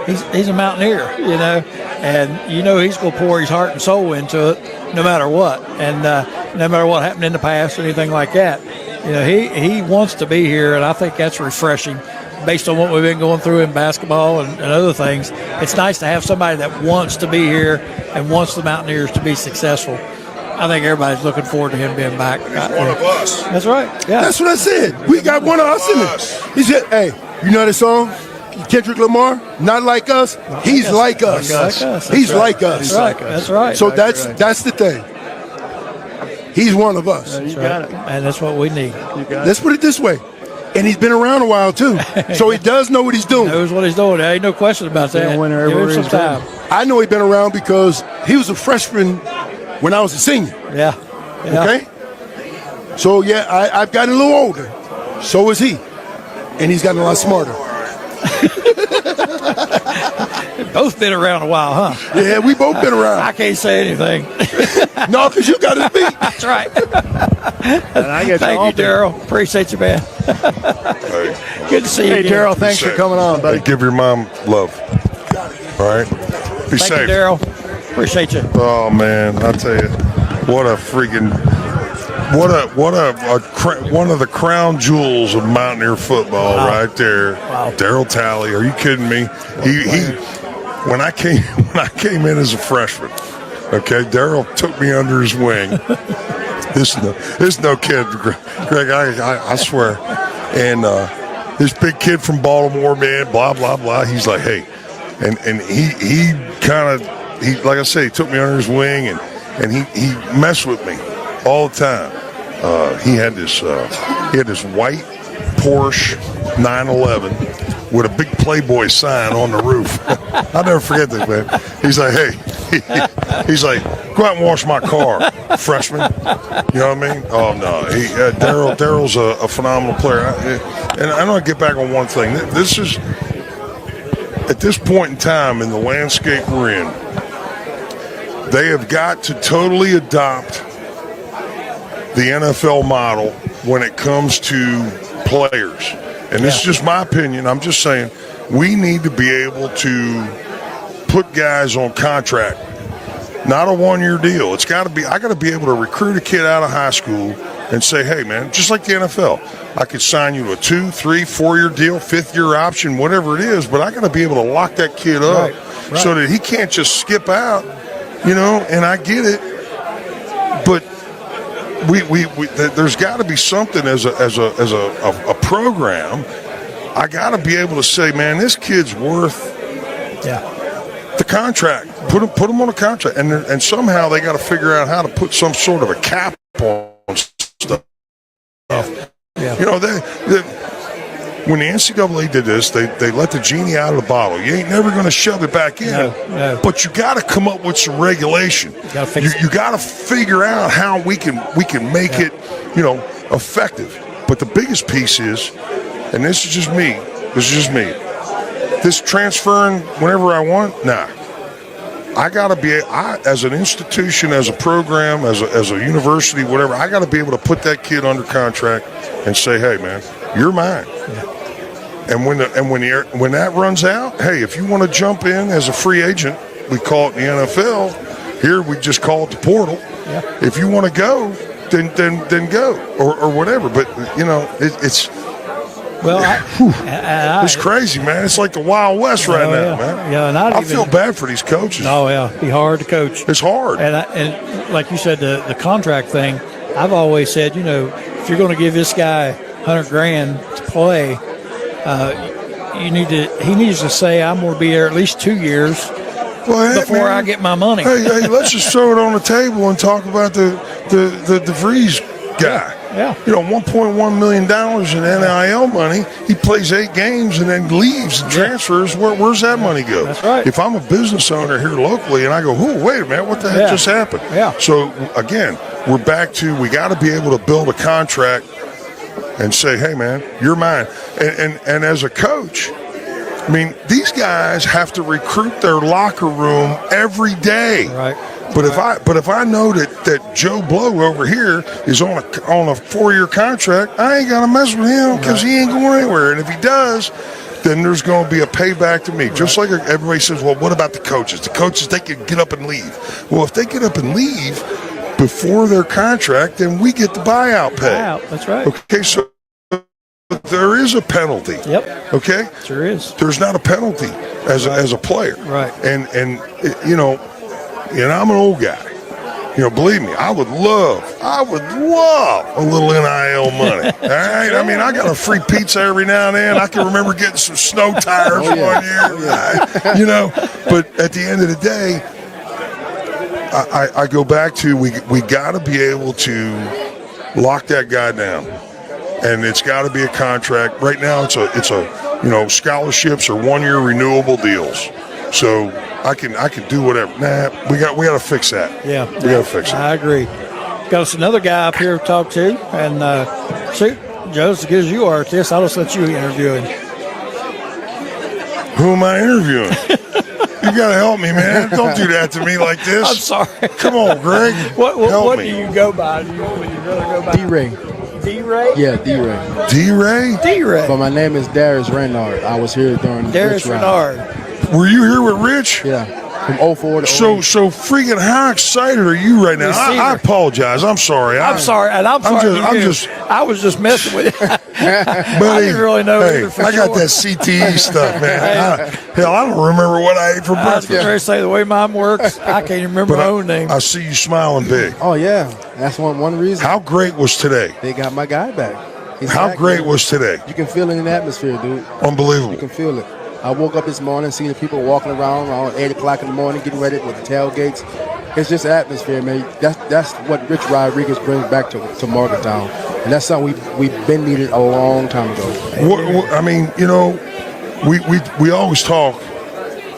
he's a Mountaineer, and he's going to pour his heart and soul into it no matter what, and no matter what happened in the past or anything like that. He wants to be here, and I think that's refreshing based on what we've been going through in basketball and other things. It's nice to have somebody that wants to be here and wants the Mountaineers to be successful. I think everybody's looking forward to him being back. He's one of us. That's right. Yeah. That's what I said. We got one of us in it. He said, hey, you know that song? Kendrick Lamar, not like us. He's like us. He's like us. That's right. So that's the thing. He's one of us. You got it. And that's what we need. Let's put it this way. And he's been around a while, too. So he does know what he's doing. Knows what he's doing. There ain't no question about that. Give him some time. I know he's been around because he was a freshman when I was a senior. Yeah. Okay? So, I've gotten a little older. So is he. And he's gotten a lot smarter. Both been around a while, huh? Yeah, we both been around. I can't say anything. No, because you got his beat. That's right. And I get Thank you, Daryl. Appreciate you, man. Good to see you. Hey, Daryl, thanks for coming on, buddy. Hey, give your mom love. All right? Be Thank safe. you, Daryl. Appreciate you. Oh, man, I tell you, what a freaking... one of the crown jewels of Mountaineer football right there. Wow. Daryl Talley, are you kidding me? He when I came in as a freshman, okay, Daryl took me under his wing. This is no kid, Greg. I swear. And this big kid from Baltimore, man, blah blah blah. He's like, hey, and he like I say, he took me under his wing and he messed with me all the time. He had this white Porsche 911 with a big Playboy sign on the roof. I'll never forget this, man. He's like, hey, he's like, go out and wash my car, freshman. You know what I mean? Oh no, Daryl's a phenomenal player. And I want to get back on one thing. This is at this point in time in the landscape we're in, they have got to totally adopt the NFL model when it comes to players. And this is just my opinion. I'm just saying we need to be able to put guys on contract, not a one-year deal. It's got to be. I got to be able to recruit a kid out of high school and say, hey, man, just like the NFL, I could sign you to a 2, 3, 4-year deal, 5th-year option, whatever it is, but I got to be able to lock that kid up so that he can't just skip out, and I get it. But we there's got to be something as a program. I got to be able to say, man, this kid's worth the contract. Put him on a contract, and somehow they got to figure out how to put some sort of a cap on stuff. When the NCAA did this, they let the genie out of the bottle. You ain't never going to shove it back in. No. But you got to come up with some regulation. You got to figure out how we can make it, effective. But the biggest piece is, and this is just me. This transferring whenever I want, nah. I got to be, as an institution, as a program, as a university, whatever, I got to be able to put that kid under contract and say, hey, man, you're mine. when that runs out, hey, if you want to jump in as a free agent, we call it in the NFL. Here we just call it the portal. Yeah. If you want to go, then go or whatever. But it's. Well, it's crazy, man. It's like the Wild West right now, man. Yeah, and I feel bad for these coaches. Oh, yeah. It'd be hard to coach. It's hard. And like you said, the contract thing, I've always said, if you're going to give this guy $100,000 to play, he needs to say, I'm going to be there at least 2 years before I get my money. Hey, let's just throw it on the table and talk about the Vries guy. Yeah. $1.1 million in NIL money. He plays 8 games and then leaves and transfers. Where's that money go? That's right. If I'm a business owner here locally and I go, wait a minute, what the heck just happened? Yeah. So, again, we're back to we got to be able to build a contract and say, hey, man, you're mine. And as a coach, I mean, these guys have to recruit their locker room every day. Right. But if I know that Joe Blow over here is on a 4-year contract, I ain't got to mess with him because he ain't going anywhere. And if he does, then there's going to be a payback to me. Right. Just like everybody says, well, what about the coaches? The coaches, they can get up and leave. Well, if they get up and leave before their contract, then we get the buyout pay. Buyout, that's right. Okay, so there is a penalty. Yep. Okay? Sure is. There's not a penalty as a player. Right. And I'm an old guy. Believe me, I would love a little NIL money. All right? I mean, I got a free pizza every now and then. I can remember getting some snow tires one year. But at the end of the day, I go back to we got to be able to lock that guy down. And it's got to be a contract. Right now, it's a scholarships or 1-year renewable deals. So I can do whatever. Nah, we got to fix that. Yeah, we got to fix it. I agree. Got us another guy up here to talk to, and Joe, as good as you are at this, I'll just let you interview him. Who am I interviewing? You got to help me, man. Don't do that to me like this. I'm sorry. Come on, Greg. What do you go by? Would you rather go by D-Ray. D-Ray? Yeah, D-Ray. D-Ray? D-Ray. But my name is Darius Renard. I was here during Darius Rich Ride. Renard. Were you here with Rich? Yeah. From 04 to 08. So freaking how excited are you right now? I apologize. I'm sorry. I'm sorry. I was just messing with you. Buddy, I didn't really know either for I got sure. that CTE stuff, man. I don't remember what I ate for I was breakfast. going to say, the way mine works, I can't even remember my own name. I see you smiling big. Oh, yeah. That's one reason. How great was today? They got my guy back. How great was today? You can feel it in the atmosphere, dude. Unbelievable. You can feel it. I woke up this morning, seeing the people walking around 8 o'clock in the morning, getting ready with the tailgates. It's just atmosphere, man. That's what Rich Rodriguez brings back to Morgantown. And that's something we've been needed a long time ago. I mean, we always talk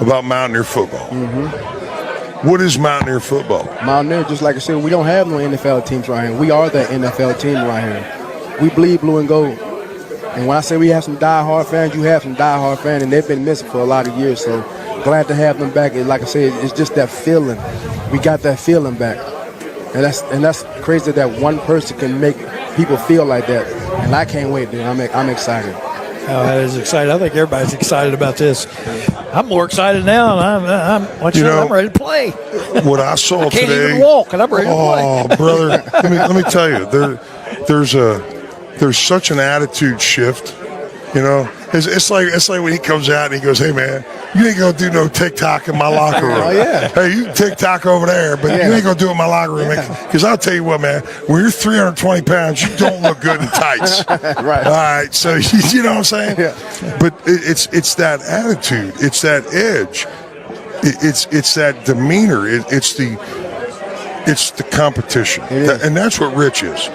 about Mountaineer football. Mm-hmm. What is Mountaineer football? Mountaineer, just like I said, we don't have no NFL teams right here. We are the NFL team right here. We bleed blue and gold. And when I say we have some diehard fans, you have some diehard fans, and they've been missing for a lot of years. So glad to have them back. And like I said, it's just that feeling. We got that feeling back, and that's crazy that one person can make people feel like that. And I can't wait, dude. I'm excited. Oh, that is exciting. I think everybody's excited about this. I'm more excited now, and I'm ready to play. What I saw I can't today, even walk, and I'm ready to play. Oh, brother, let me tell you, there's such an attitude shift. It's like when he comes out and he goes, "Hey man, you ain't gonna do no TikTok in my locker room." Oh yeah. Hey, you can TikTok over there, but you ain't gonna do it in my locker room. Because I'll tell you what, man, when you're 320 pounds, you don't look good in tights. Right. All right. So you know what I'm saying? Yeah. But it's that attitude. It's that edge. It's that demeanor. It's the competition, and that's what Rich is.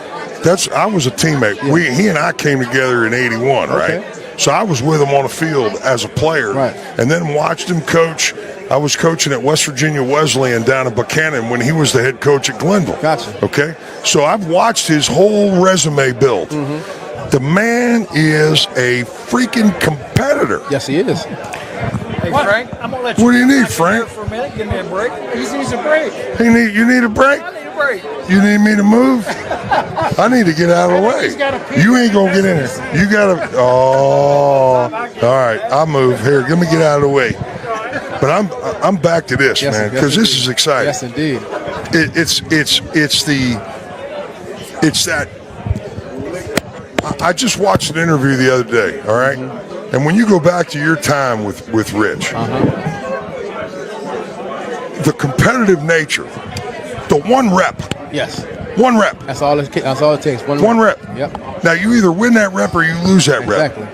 I was a teammate. Yeah. He and I came together in '81, okay. right? So I was with him on the field as a player, right. And then watched him coach. I was coaching at West Virginia Wesleyan down in Buchanan when he was the head coach at Glenville. Gotcha. Okay, so I've watched his whole resume build. Mm-hmm. The man is a freaking competitor. Yes, he is. Hey, Frank, I'm going to let you. What do you need, Frank? For a minute, give me a break. He needs a break. You need a break? I need a You need me to move? I need to get out of the way. You ain't gonna get in there. You gotta. Oh, all right. I'll move here. Let me get out of the way. But I'm back to this, man, because this is exciting. Yes, indeed. It's that. I just watched an interview the other day. All right, and when you go back to your time with Rich, the competitive nature, the one rep. Yes. One rep. That's all it takes. One rep. Yep. Now you either win that rep or you lose that rep. Exactly.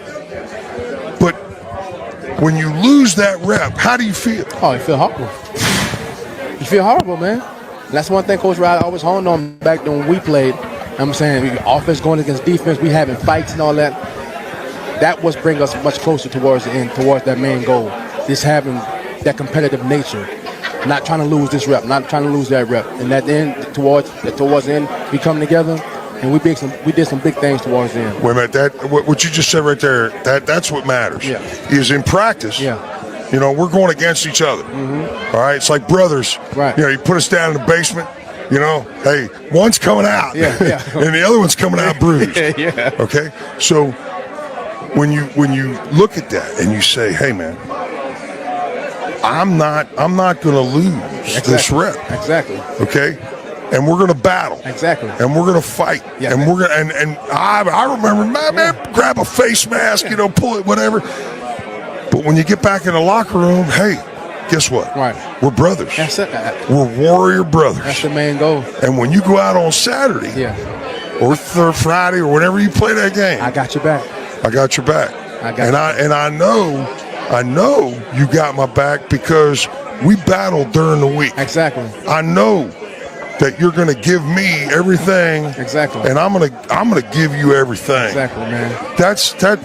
But when you lose that rep, how do you feel? Oh, you feel horrible. You feel horrible, man. And that's one thing Coach Riley always honed on back when we played. I'm saying offense going against defense, we having fights and all that. That was bring us much closer towards the end, towards that main goal. Just having that competitive nature. Not trying to lose this rep, not trying to lose that rep. And at the end, towards the end, we come together and we did some big things towards the end. Wait a minute, what you just said right there, that's what matters. Yeah. Is in practice. Yeah. You know, we're going against each other. All right, it's like brothers. Right. You know, you put us down in the basement. You know, hey, one's coming out, yeah. and the other one's coming out bruised. Yeah. Okay, so when you look at that and you say, hey, man, I'm not going to lose this rep. Exactly. Okay, and we're going to battle. Exactly. And we're going to fight. Yeah, and we're going and I remember, man, grab a face mask, you know, pull it, whatever. But when you get back in the locker room, hey, guess what? Right. We're brothers. That's it. We're warrior brothers. That's the main goal. And when you go out on Saturday, or Friday, or whenever you play that game, I got your back. I got your back. I know you got my back because we battled during the week. Exactly. I know that you're going to give me everything. Exactly. And I'm gonna give you everything. Exactly, man. That's God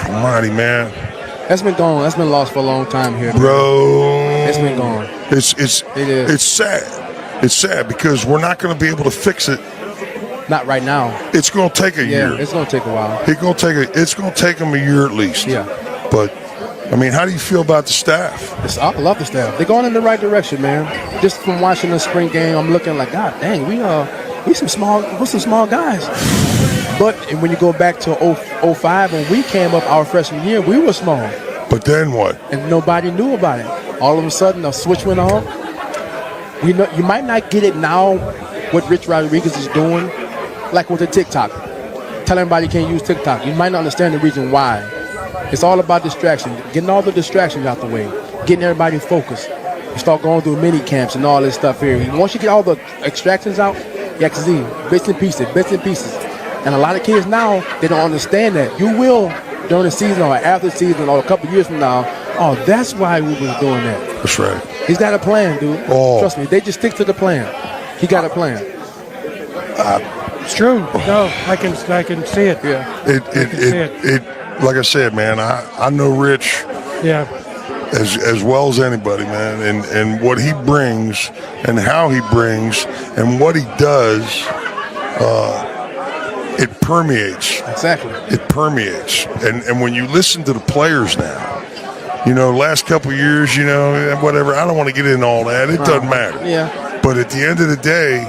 Almighty, man. That's been gone. That's been lost for a long time here, bro. It's been gone. It is. It's sad. It's sad because we're not going to be able to fix it. Not right now. It's going to take a year. It's going to take a while. It's going to take them a year at least. Yeah. But I mean, how do you feel about the staff? I love the staff. They're going in the right direction, man. Just from watching the spring game, I'm looking like, God dang, we're some small guys. But when you go back to 05, when we came up our freshman year, we were small. But then what? And nobody knew about it. All of a sudden, a switch went on. You might not get it now, what Rich Rodriguez is doing, like with the TikTok. Tell everybody you can't use TikTok. You might not understand the reason why. It's all about distraction, getting all the distractions out the way, getting everybody focused. You start going through mini camps and all this stuff here. Once you get all the extractions out, you can see bits and pieces. And a lot of kids now, they don't understand that. You will, during the season or after the season or a couple years from now, oh, that's why we was doing that. That's right. He's got a plan, dude. Oh. Trust me, they just stick to the plan. He got a plan. It's true. No, I can see it. Yeah. It like I said, man, I know Rich. Yeah. As well as anybody, man, and what he brings and how he brings and what he does, it permeates. Exactly. It permeates. And when you listen to the players now, you know, last couple of years, you know, whatever, I don't want to get into all that. It doesn't matter. Yeah. But at the end of the day,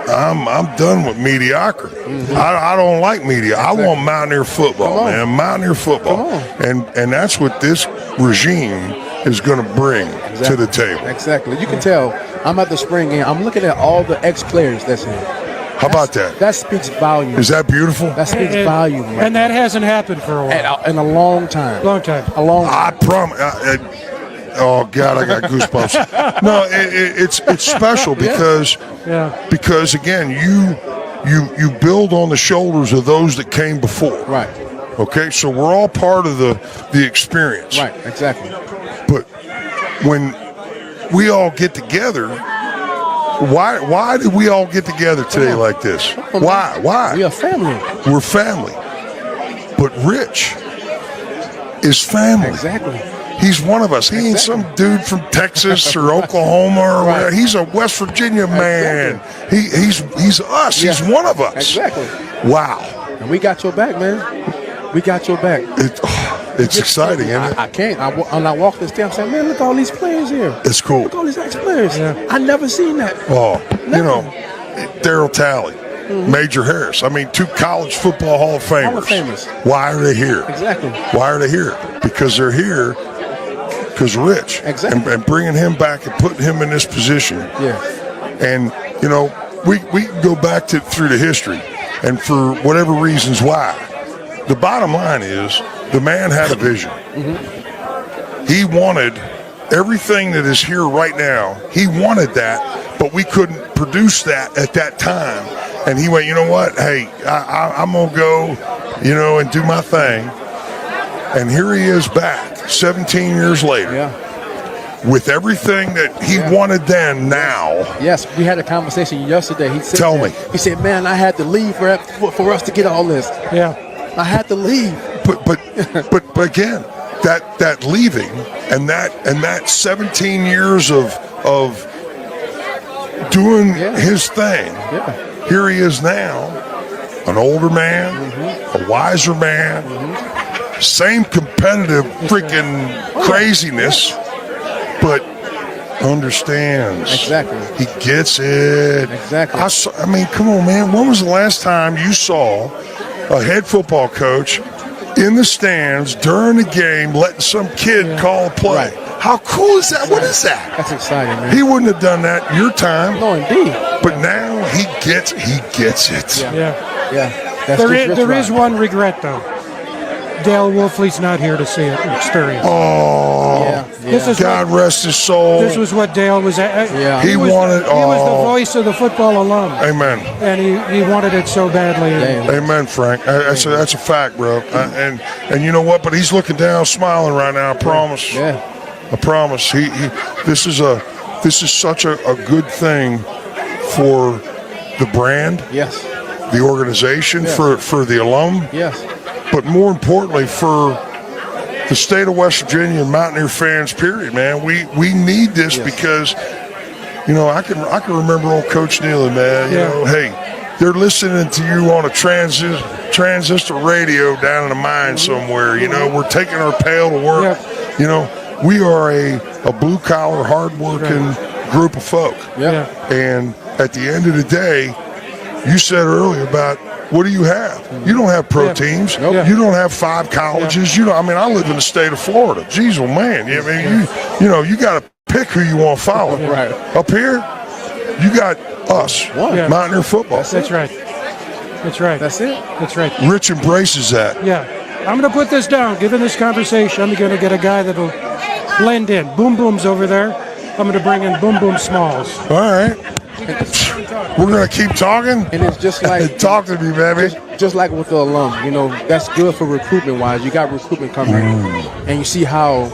I'm done with mediocrity. Mm-hmm. I don't like media. I want Mountaineer football, man. Mountaineer football. And that's what this regime is going to bring to the table. Exactly. You can tell. I'm at the spring game. I'm looking at all the ex-players that's here. How about that? That speaks volume. Is that beautiful? That speaks volume. Man. And that hasn't happened for a while. In a long time. A long time. I promise. Oh God, I got goosebumps. No, it's special because again, you build on the shoulders of those that came before. Right. Okay, so we're all part of the experience. Right. Exactly. But when we all get together, why did we all get together today like this? Why? We are family. We're family. But Rich is family. Exactly. He's one of us. He ain't some dude from Texas or Oklahoma or whatever. He's a West Virginia man. Exactly. He's us. Yeah. He's one of us. Exactly. Wow. And we got your back, man. We got your back. It's exciting, isn't it? I can't. When I walk this day, I'm saying, man, look at all these players here. It's cool. Look at all these ex-players. Yeah. I never seen that. Oh. Darryl Talley, Major Harris. I mean, 2 college football Hall of Famers. Hall of Famers. Why are they here? Exactly. Why are they here? Because they're here because Rich. Exactly. And bringing him back and putting him in this position. Yeah. And, we can go back through the history, and for whatever reasons why. The bottom line is the man had a vision. He wanted everything that is here right now. He wanted that, but we couldn't produce that at that time. And he went, you know what? Hey, I'm going to go, and do my thing. And here he is back 17 years later with everything that he wanted then now. Yes, we had a conversation yesterday. He said, Tell me. He said, man, I had to leave for us to get all this. Yeah. I had to leave. But again, that leaving and that 17 years of doing his thing. Yeah. Here he is now, an older man, a wiser man, same competitive freaking craziness, but understands. Exactly. He gets it. Exactly. I mean, come on, man. When was the last time you saw a head football coach in the stands during the game letting some kid call a play? Right. How cool is that? What is that? That's exciting, man. He wouldn't have done that your time. No, indeed. But now he gets it. Yeah. That's There is one regret, though. Dale Wolfley's not here to see it and experience. Oh, God rest his soul. This was what Dale was at. Yeah. He wanted. He was the voice of the football alum. Amen. And he wanted it so badly. Amen, Frank. That's a fact, bro. And you know what? But he's looking down, smiling right now. I promise. Yeah. I promise. This is such a good thing for the brand. Yes. The organization, for the alum. Yes. But more importantly, for the state of West Virginia and Mountaineer fans, period, man. We need this because, I can remember old Coach Neely, man. Hey, they're listening to you on a transistor radio down in the mine somewhere. We're taking our pail to work. We are a blue-collar, hard-working group of folk. Yeah. And at the end of the day, you said earlier about what do you have? You don't have pro teams. Nope. You don't have 5 colleges. I live in the state of Florida. Jeez, oh man. You got to pick who you want to follow. Right. Up here, you got us, Mountaineer football. That's right. That's right. That's it. That's right. Rich embraces that. Yeah. I'm going to put this down. Given this conversation, I'm going to get a guy that'll blend in. Boom Boom's over there. I'm going to bring in Boom Boom Smalls. All right. We're going to keep talking? And it's just like... Talk to me, baby. Just like with the alum, that's good for recruitment-wise. You got recruitment coming, and you see how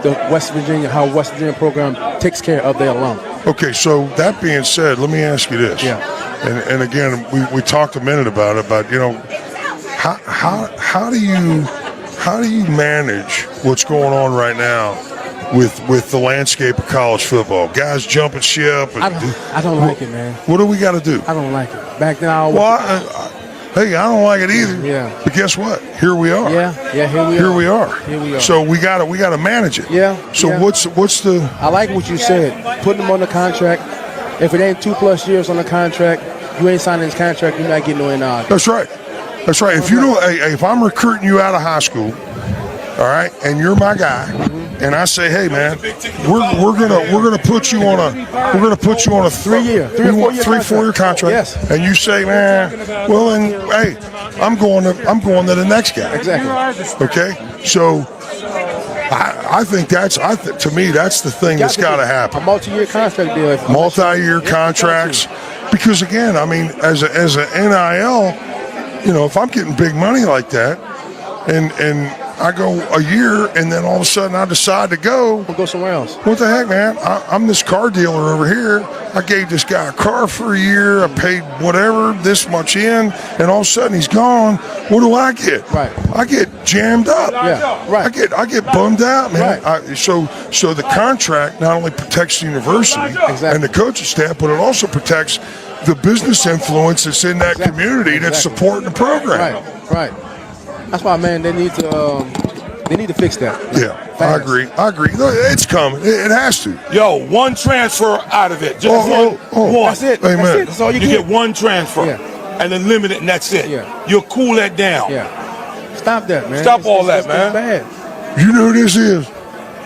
the West Virginia program takes care of their alum. Okay, so that being said, let me ask you this. Yeah. And again, we talked a minute about how do you manage what's going on right now with the landscape of college football? Guys jumping ship. I don't like it, man. What do we got to do? I don't like it. Back then, I don't like it either. Yeah. But guess what? Here we are. Yeah. Here we are. So we got to manage it. Yeah. So what's the? I like what you said. Putting them on the contract. If it ain't 2+ years on the contract, you ain't signing this contract. You're not getting no NIL. That's right. If you don't, if I'm recruiting you out of high school, all right, and you're my guy, and I say, hey man, we're gonna put you on a 3 year, 4 year contract. Yes. And you say, man, well, and hey, I'm going to the next guy. Exactly. Okay. So I think to me that's the thing that's got to happen. A multi-year contract deal. Multi-year contracts, because again, I mean, as an NIL. If I'm getting big money like that, and I go a year, and then all of a sudden I decide to go. We'll go somewhere else. What the heck, man? I'm this car dealer over here. I gave this guy a car for a year. I paid whatever, this much in, and all of a sudden he's gone. What do I get? Right. I get jammed up. Yeah. Right. I get bummed out, man. Right. So the contract not only protects the university and the coaching staff, but it also protects the business influence that's in that community that's supporting the program. Right. That's why, man, they need to They need to fix that. Yeah, I agree. No, it's coming. It has to. Yo, one transfer out of it. Just one. That's it. Amen. That's it. That's all you You get one transfer. Yeah. And then limit it, and that's it. Yeah. You'll cool that down. Yeah. Stop that, man. Stop all that, man. It's bad. You know who this is?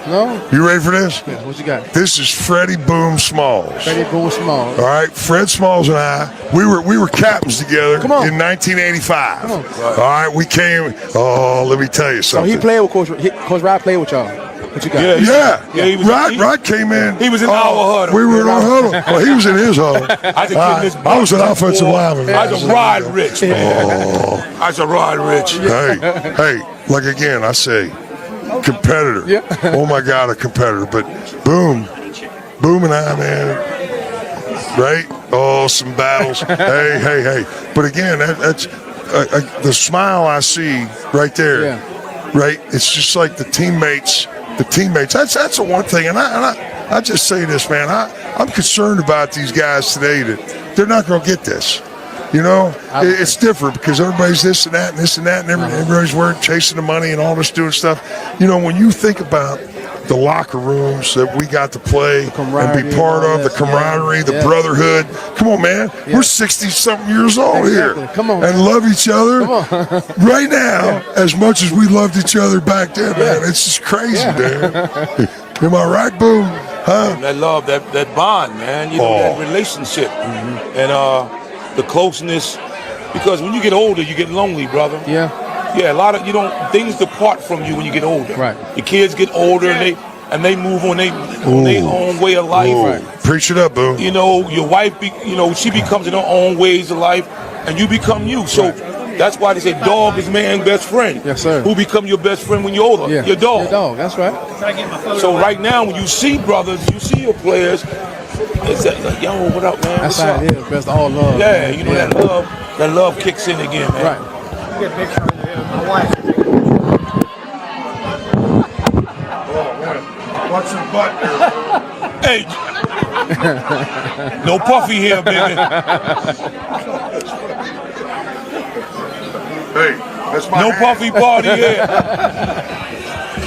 No? You ready for this? Yeah, what you got? This is Freddie Boom Smalls. Freddie Boom Smalls. All right, Fred Smalls and I, we were captains together Come on. in 1985. Come on. All right, we came. Oh, let me tell you So something. he played with Coach Rod played with y'all. What you got? Yeah. Yeah, he was- Rod came in. He was in our huddle. We were in our huddle. Well, he was in his huddle. I was an offensive lineman. I was a Rod Rich, man. I was a Rod Rich. Hey, like again, I say, competitor. Yeah. Oh my God, a competitor. But Boom and I, man, right? Oh, some battles. hey. But again, that's the smile I see right there. Yeah. Right? It's just like the teammates. That's the one thing. And I just say this, man. I'm concerned about these guys today that they're not going to get this. You know, it's different because everybody's this and that, and everybody's chasing the money and all this doing stuff. You know, when you think about the locker rooms that we got to play and be part of, the camaraderie, the brotherhood. Come on, man. We're 60-something years old here. Come on, and love each other right now as much as we loved each other back then, man. It's just crazy, man. Am I right, Boom? Huh? That love, that bond, man. You know, that relationship. And the closeness. Because when you get older, you get lonely, brother. Yeah. Yeah, a lot of things depart from you when you get older. Right. Your kids get older and they move on their own way of life. Right. Preach it up, Boom. You know, your wife, she becomes in her own ways of life, and you become you. So that's why they say dog is man's best friend. Yes, sir. Who become your best friend when you're older? Yeah. Your dog. Your dog. That's right. So right now, when you see brothers, you see your players, it's like, yo, what up, man? That's What's how up? it is. Best all love. Yeah, man. you know that love kicks in again, man. Right. Get a picture of my wife. What's your butt there? Hey, no puffy here, baby. Hey, that's my No hand. puffy party here.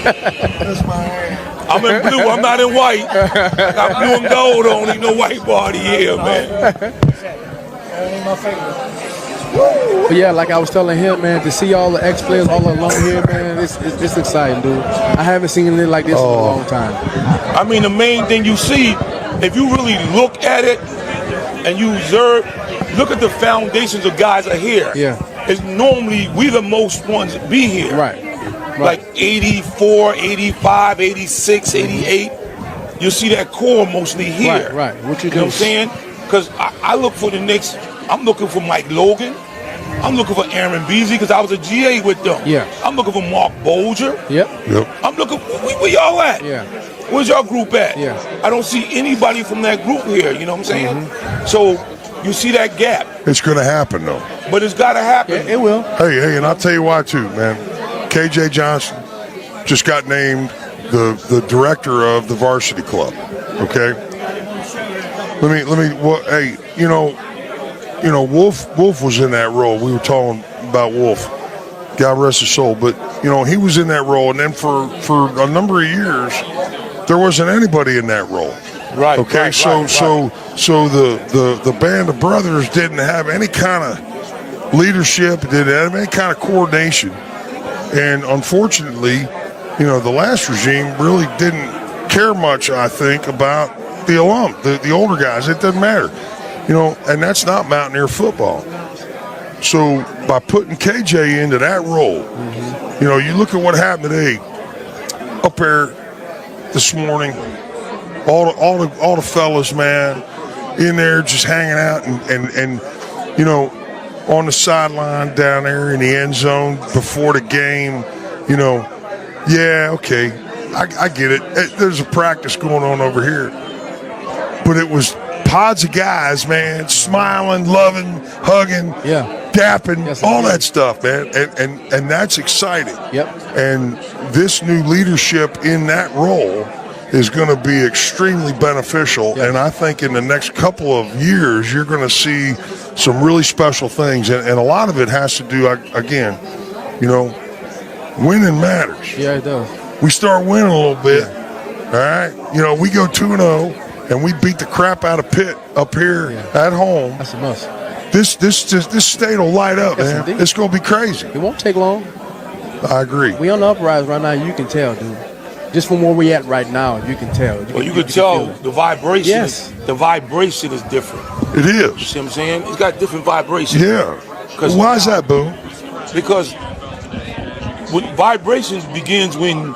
That's my hand. I'm in blue. I'm not in white. I got blue and gold on. Ain't no white party here, man. But yeah, like I was telling him, man, to see all the ex-players all alone here, man, it's exciting, dude. I haven't seen anything like this in a long time. I mean, the main thing you see, if you really look at it and you observe, look at the foundations of guys that are here. Yeah. It's normally we the most ones that be here. Right. Like 84, 85, 86, 88. You see that core mostly here. Right. What you know what I'm do? saying? Because I look for the Knicks. I'm looking for Mike Logan. I'm looking for Aaron Beasley because I was a GA with them. Yeah. I'm looking for Mark Bolger. Yep. I'm looking. Where y'all at? Yeah. Where's y'all group at? Yeah. I don't see anybody from that group here. You know what I'm saying? So you see that gap, It's going to happen, though. but it's got to happen. Yeah, it will. Hey, and I'll tell you why, too, man. KJ Johnson just got named the director of the varsity club, okay? Hey, you know, Wolf was in that role. We were talking about Wolf. God rest his soul. But, you know, he was in that role. And then for a number of years, there wasn't anybody in that role. Right. Okay, right, so right. the band of brothers didn't have any kind of leadership, didn't have any kind of coordination. And unfortunately, you know, the last regime really didn't care much, I think, about the the older guys. It doesn't matter. You know, and that's not Mountaineer football. So by putting KJ into that role, you know, you look at what happened today up there this morning. All the fellas, man, in there just hanging out and you know, on the sideline down there in the end zone before the game, you know, yeah, okay, I get it. There's a practice going on over here. But it was pods of guys, man, smiling, loving, hugging, dapping, all that stuff, man. And that's exciting. Yep. And this new leadership in that role is going to be extremely beneficial. And I think in the next couple of years, you're going to see some really special things. And a lot of it has to do, again, you know, Winning matters. Yeah, it does. We start winning a little bit. All right. You know, we go 2-0 and we beat the crap out of Pitt up here at home. That's a must. This state will light up, Yes, man. indeed. It's going to be crazy. It won't take long. I agree. We on the uprise right now. You can tell, dude. Just from where we at right now, you can tell. You can tell feel it. the vibration. Yes. The vibration is different. It You is. see what I'm saying? It's got different vibrations. Yeah. Why is that, Boo? Because vibrations begins when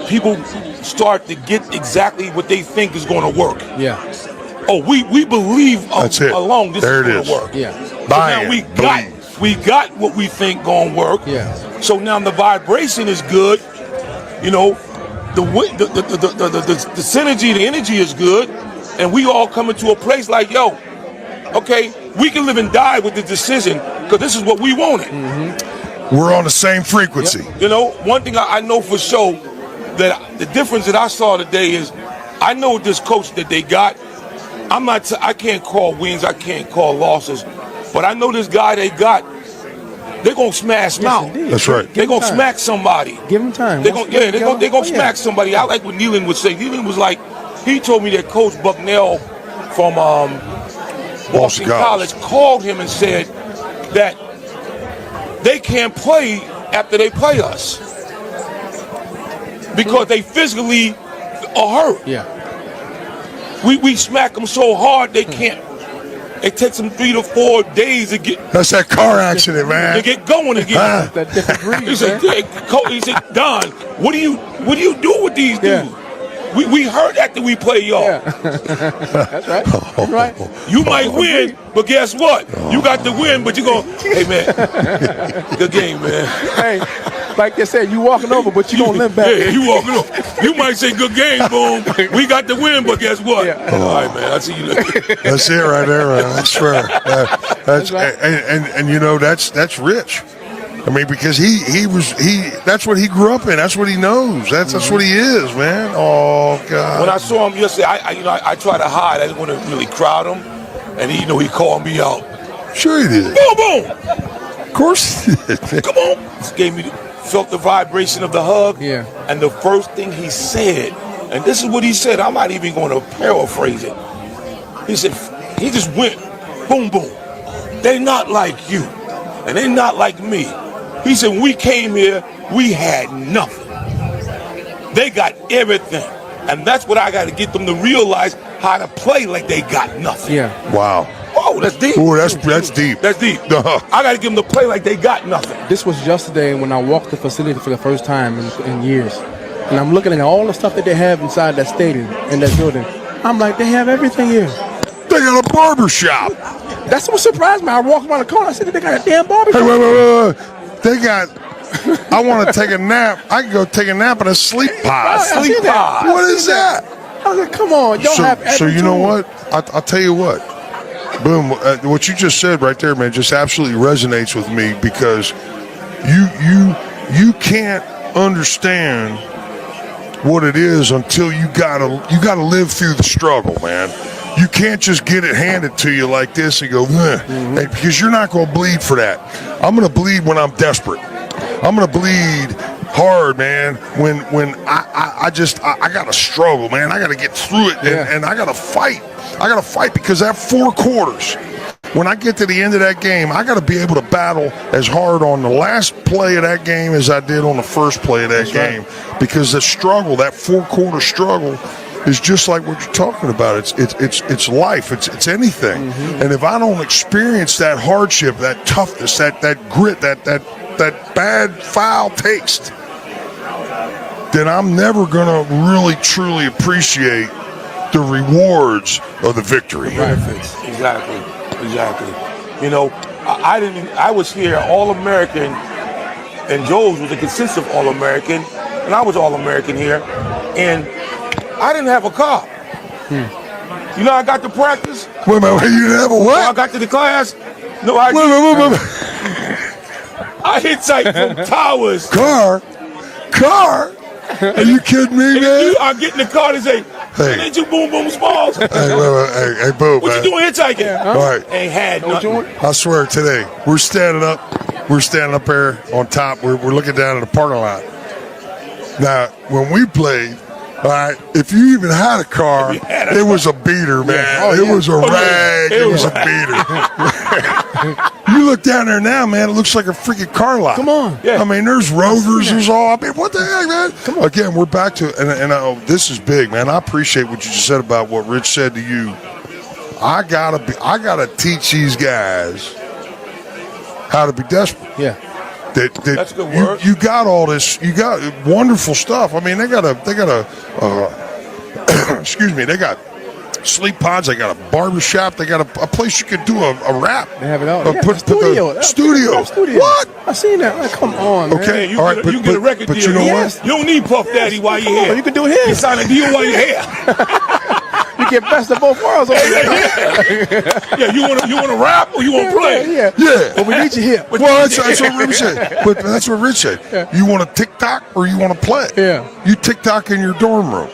people start to get exactly what they think is going to work. Yeah. Oh, we believe That's it. along this There is it going is. to work. Yeah. So Buy now in. we got what we think going to work. Yeah. So now the vibration is good. You know, the synergy, the energy is good, and we all come into a place like, yo, okay, we can live and die with this decision because this is what we wanted. We're on the same frequency. You know, one thing I know for sure that the difference that I saw today is I know this coach that they got. I can't call wins, I can't call losses, but I know this guy they got. They're gonna smash mouth. That's right. They're gonna smack somebody. Give them time. They're gonna smack somebody. I like what Nealon would say. Nealon was like, he told me that Coach Bucknell from Boston College called him and said that they can't play after they play us because they physically are hurt. Yeah. We smack them so hard they can't. It takes them 3 to 4 days to get. That's that car accident, man. To get going again. That different breed, He said, Don, what do you do with these dudes? We hurt after we play y'all. Yeah. That's right. That's right. You might win, but guess what? You got to win, but you're going, hey, man, good game, man. Hey, like they said, you walking over, but you gonna limp back. Yeah, you walking over. You might say good game, boom. We got the win, but guess what? Yeah. All right, man, I see you later. That's it right there, man. That's fair. That's right. and you know that's rich. I mean, because he that's what he grew up in. That's what he knows. That's what he is, man. Oh God. When I saw him yesterday, I tried to hide. I didn't want to really crowd him, and he called me out. Sure he did. Boom, boom. Of course he did. Come on. Just felt the vibration of the hug. Yeah. And the first thing he said, and this is what he said, I'm not even going to paraphrase it. He said, he just went, boom, boom. They not like you, and they not like me. He said, when we came here, we had nothing. They got everything. And that's what I got to get them to realize, how to play like they got nothing. Yeah. Wow. Oh, that's deep. Oh, that's deep. That's deep. Uh-huh. I got to get them to play like they got nothing. This was yesterday when I walked the facility for the first time in years. And I'm looking at all the stuff that they have inside that stadium, in that building. I'm like, they have everything here. They got a barber shop. That's what surprised me. I walked around the corner, I said, they got a damn barber Hey, shop. wait. They got. I want to take a nap. I can go take a nap in a sleep pod. I see Sleep that. pod. What is that? I was like, come on, y'all have every So you know tool. what? I'll tell you what. Boom. What you just said right there, man, just absolutely resonates with me because you can't understand what it is until you gotta live through the struggle, man. You can't just get it handed to you like this and go, hey, because you're not gonna bleed for that. I'm gonna bleed when I'm desperate. I'm gonna bleed hard, man. When I gotta struggle, man. I gotta get through it, and I gotta fight. I gotta fight because that 4 quarters. When I get to the end of that game, I gotta be able to battle as hard on the last play of that game as I did on the first play of that game. Right. Because the struggle, that 4-quarter struggle, is just like what you're talking about. It's life. It's anything. And if I don't experience that hardship, that toughness, that grit, that bad foul taste, then I'm never gonna really truly appreciate the rewards of the victory. Benefits. Exactly. You know, I was here All-American, and Joe's was a consistent All-American, and I was All-American here, and I didn't have a car. You know, I got to practice. Wait a minute, you didn't have a what? I got to the class. No, I hitchhiked from Towers. Car? Are you kidding me, man? I get in the car and say, hey, ain't you Boom Boom Smalls? Hey, Boom, what man. you doing hitchhiking? All right. Ain't had nothing. I swear today, we're standing up we're standing up there on top. We're looking down at the parking lot. Now, when we played, all right, if you even had a car, it was a beater, man. It was a rag. It was a beater. You look down there now, man, it looks like a freaking car lot. Come on. I mean, there's Rovers, there's all. I mean, what the heck, man? Come on. Again, we're back to, and this is big, man. I appreciate what you just said about what Rich said to you. I gotta teach these guys how to be desperate. Yeah. That's good word. You got all this. You got wonderful stuff. I mean, they got excuse me. They got sleep pods. They got a barber shop. They got a place you could do a rap. They have it all. Studio. What? I seen that. Like, come on, man. Okay. You get a record deal. But you know what? You don't need Puff Daddy while you're here. You can do his. You sign a deal while you're here. You get best of both worlds over there. Yeah, you want to rap or you want to play? Yeah. But we need you here. Well, that's what Rich said. But that's what Rich said. You want to TikTok or you want to play? Yeah. You TikTok in your dorm room.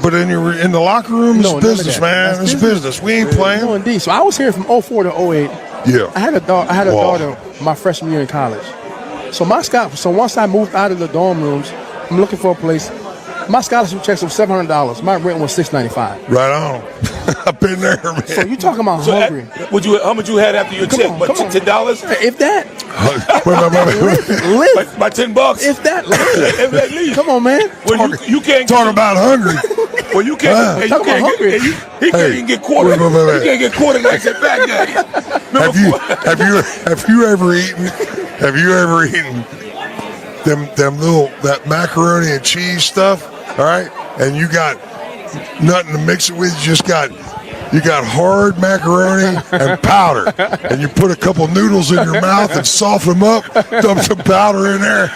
But in the locker room, it's business, man. It's business. We ain't playing. No, indeed. So I was here from 04 to 08. Yeah. I had a daughter my freshman year in college. So once I moved out of the dorm rooms, I'm looking for a place. My scholarship checks were $700. My rent was $695. Right on. I've been there, man. So you talking about hungry? How much you had after your tip? But $10? If that. Wait. By $10? If that. At least. Come on, man. Well, you can't talk about hungry. Well, you can't. Talk about hungry. He can't even get quarter. He can't get quarterbacks at Baghdad. Have you ever eaten that macaroni and cheese stuff? All right, and you got nothing to mix it with. You got hard macaroni and powder, and you put a couple noodles in your mouth and soften them up. Dump some powder in there.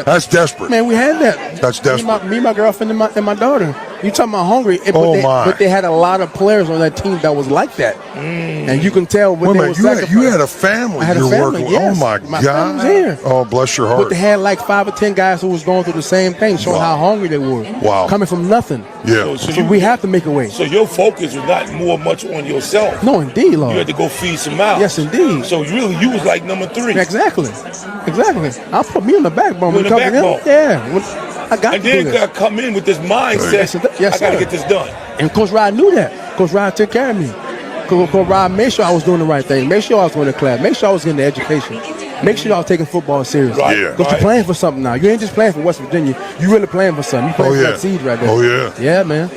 That's desperate. Man, we had that. That's desperate. Me, my girlfriend, and my daughter. You talking about hungry? But they had a lot of players on that team that was like that, and you can tell what they were sacrificing. You had a family. I had a family. Yes. Oh my God! Was here. Oh, bless your heart. But they had like 5 or 10 guys who was going through the same thing, showing how hungry they were. Wow. Coming from nothing. Yeah. So we have to make a way. So your focus was not much on yourself. No, indeed, Lord. You had to go feed some mouths. Yes, indeed. So really, you was like number 3. Exactly. I'll put me on the backbone. You on the backbone. Yeah. I got and to then do this. come in with this mindset. Yes, I got to get this done. And Coach Rod knew that. Coach Rod took care of me. Coach Rod made sure I was doing the right thing. Make sure I was going to class. Make sure I was getting the education. Make sure I was taking football serious. Right. Yeah. Because you're playing for something now. You ain't just playing for West Virginia. You really playing for something. You playing for that seed right there. Oh yeah. Yeah, man.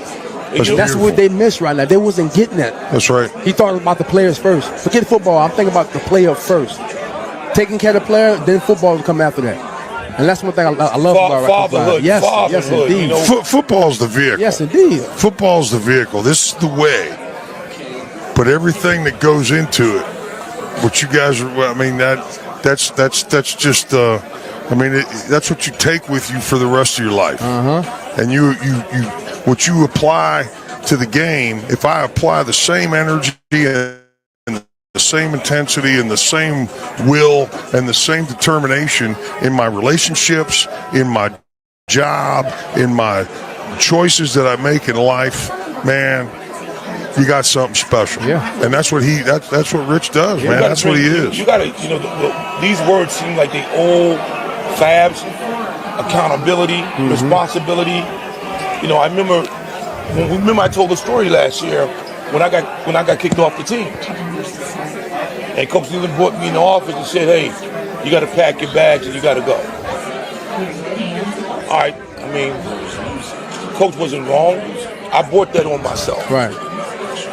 That's what they missed right now. They wasn't getting that. That's right. He thought about the players first. Forget football. I'm thinking about the player first. Taking care of the player, then football will come after that. And that's one thing I love about fatherhood. Yes, Fatherhood, indeed. you know? Football's the vehicle. Yes, indeed. Football's the vehicle. This is the way. But everything that goes into it, what you guys are, I mean, that's just, that's what you take with you for the rest of your life. And you what you apply to the game, if I apply the same energy and the same intensity and the same will and the same determination in my relationships, in my job, in my choices that I make in life, man, you got something special. Yeah. And that's what that's what Rich does, man. That's what he is. You got to, these words seem like they old fabs, accountability, responsibility. I remember I told the story last year when I got kicked off the team. And Coach Leland brought me in the office and said, "Hey, you got to pack your bags and you got to go." All right, I mean, Coach wasn't wrong. I brought that on myself. Right.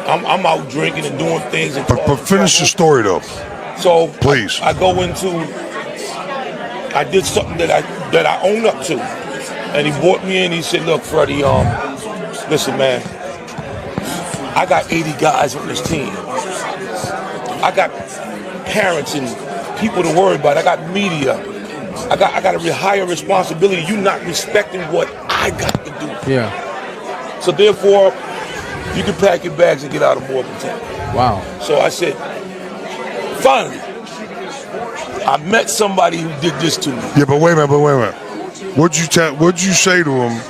I'm out drinking and doing things. But finish the story though. So please, I did something that I own up to, and he brought me in. He said, "Look, Freddie, listen, man, I got 80 guys on this team. I got parents and people to worry about. I got media. I got a higher responsibility. You not respecting what I got to do. Yeah. So therefore, you can pack your bags and get out of Morgantown." Wow. So I said, finally, I met somebody who did this to me. Yeah, but wait a minute. What'd you say to him?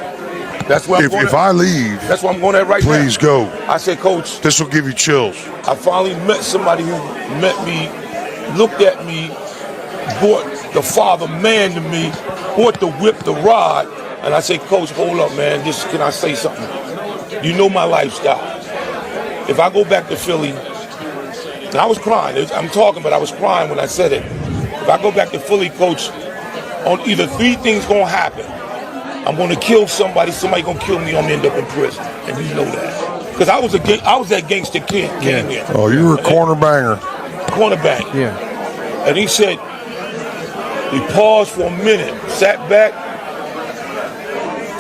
That's where if I leave, that's where I'm going at right now. Please go. I said, Coach, this will give you chills. I finally met somebody who met me, looked at me, brought the father man to me, brought the whip, the rod, and I said, Coach, hold up, man. Can I say something? You know my lifestyle. If I go back to Philly, and I was crying. I'm talking, but I was crying when I said it. If I go back to Philly, Coach, on either 3 things gonna happen. I'm gonna kill somebody gonna kill me, I'm gonna end up in prison. And you know that. Because I was that gangster kid came in. Oh, you were a cornerbanger. Cornerback. Yeah. And he said, he paused for a minute, sat back,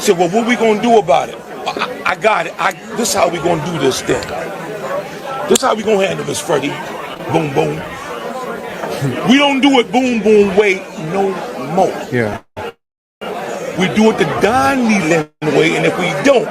said, well, what we gonna do about it? I got it. This is how we gonna do this thing. This is how we gonna handle this, Freddie. Boom, boom. We don't do it boom, boom, wait, no more. Yeah. We do it the Donnie Lennon way, and if we don't,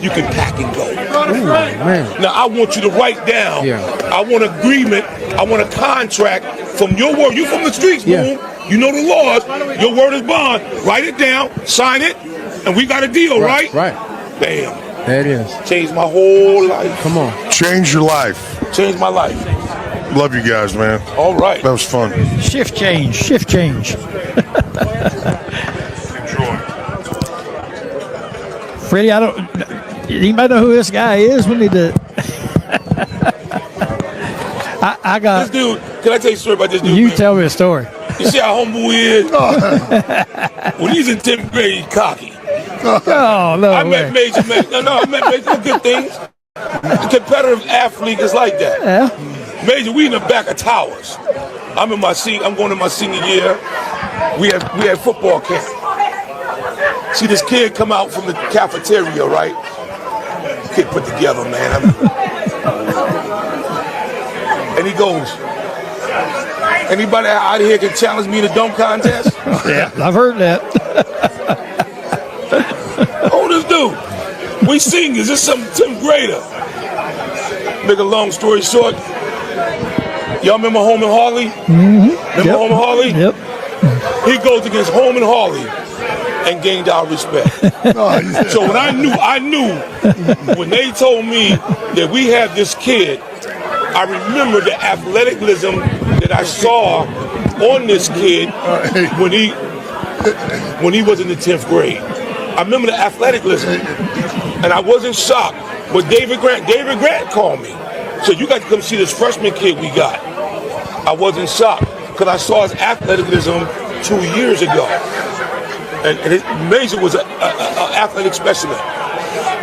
you can pack and go. Ooh, man. Now, I want you to write down, I want agreement, I want a contract from your word. You from the streets, boom. You know the laws. Your word is bond. Write it down, sign it, and we got a deal, right? Right. Bam. There it is. Changed my whole life. Come on. Changed your life. Changed my life. Love you guys, man. All right. That was fun. Shift change. Enjoy. Freddie, anybody know who this guy is? We need to. I got. This dude, can I tell you a story about this dude? You man? tell me a story. You see how humble he is? When he's in 10th grade, he's cocky. Oh, no. I met Major Man. No, I met Major. Good things. A competitive athlete is like that. Yeah. Major, we in the back of towers. I'm going to my senior year. We had football camp. See this kid come out from the cafeteria, right? Kid put together, man. And he goes, anybody out here can challenge me in a dunk contest? Yeah, I've heard that. Oh, this dude. We singers. This some 10th grader. Make a long story short. Y'all remember Home and Harley? Mm-hmm. Remember Home and Harley? Yep. He goes against Home and Harley and gained our respect. So when I knew when they told me that we have this kid, I remember the athleticism that I saw on this kid when he was in the 10th grade. I remember the athleticism, and I wasn't shocked. But David Grant called me. So you got to come see this freshman kid we got. I wasn't shocked because I saw his athleticism 2 years ago. And Major was an athletic specimen.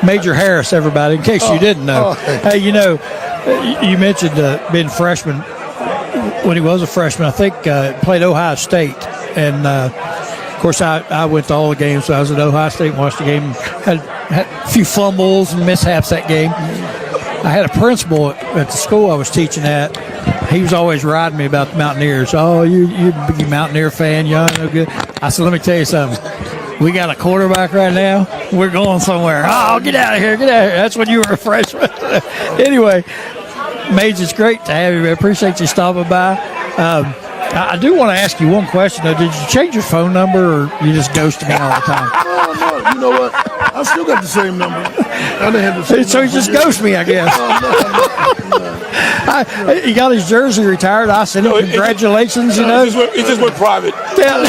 Major Harris, everybody, in case you didn't know. Hey, you mentioned being a freshman. When he was a freshman, I think played Ohio State. And, of course, I went to all the games. So I was at Ohio State and watched the game. Had a few fumbles and mishaps that game. I had a principal at the school I was teaching at. He was always riding me about the Mountaineers. Oh, you big Mountaineer fan, young, no good. I said, let me tell you something. We got a quarterback right now. We're going somewhere. Oh, get out of here. Get out of here. That's when you were a freshman. Anyway, Mage, it's great to have you. I appreciate you stopping by. I do want to ask you one question, though. Did you change your phone number, or you just ghosted me all the time? No, you know what? I still got the same number. I didn't have the same so he just ghosted me, I guess. He got his jersey retired. I said, congratulations, It just went private. Never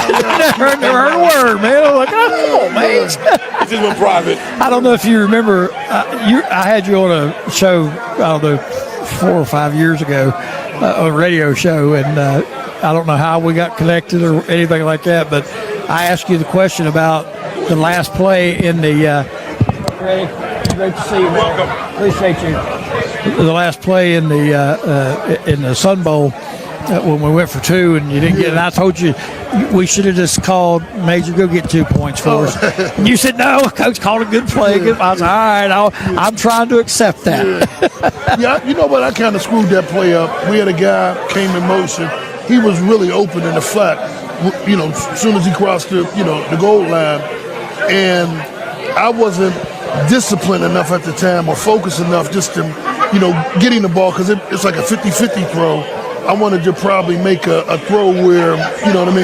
heard a word, man. I'm like, oh, man. It just went private. I don't know if you remember, I had you on a show, I don't know, 4 or 5 years ago, a radio show, and I don't know how we got connected or anything like that, but I asked you the question about the last play in the great to see you, man. Welcome. Appreciate you. The last play in the Sun Bowl when we went for 2 and you didn't get it. I told you we should have just called Major, go get 2 points for us. And you said, no, Coach called a good play. I was all right, I'm trying to accept that. Yeah, you know what? I kind of screwed that play up. We had a guy came in motion. He was really open in the flat, as soon as he crossed the goal line. And I wasn't disciplined enough at the time or focused enough just to, getting the ball, because it's like a 50-50 throw. I wanted to probably make a throw where,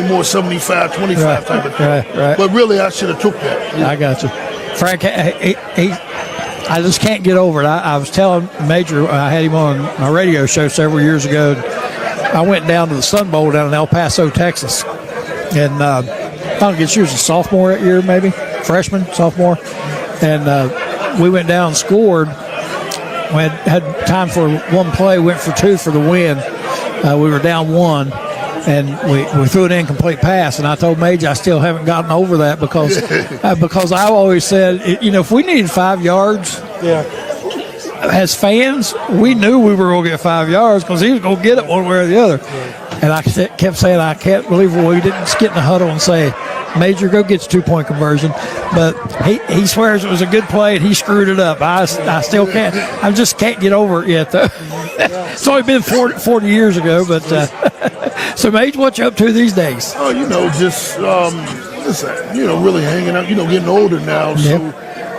more 75-25 type of thing. Right. But really, I should have took that. I got you. Frank, I just can't get over it. I was telling Major, I had him on my radio show several years ago, I went down to the Sun Bowl down in El Paso, Texas. And I think she was a sophomore that year, maybe. Freshman, sophomore. And we went down and scored. We had time for one play, went for two for the win. We were down one, and we threw an incomplete pass. And I told Mage I still haven't gotten over that because I always said, if we needed 5 yards, as fans, we knew we were going to get 5 yards because he was going to get it one way or the other. And I kept saying, I can't believe we didn't get in the huddle and say, Major, go get your 2-point conversion. But he swears it was a good play, and he screwed it up. I still can't. I just can't get over it yet, though. It's only been 40 years ago. But so, Major, what you up to these days? Oh, just really hanging out. Getting older now. So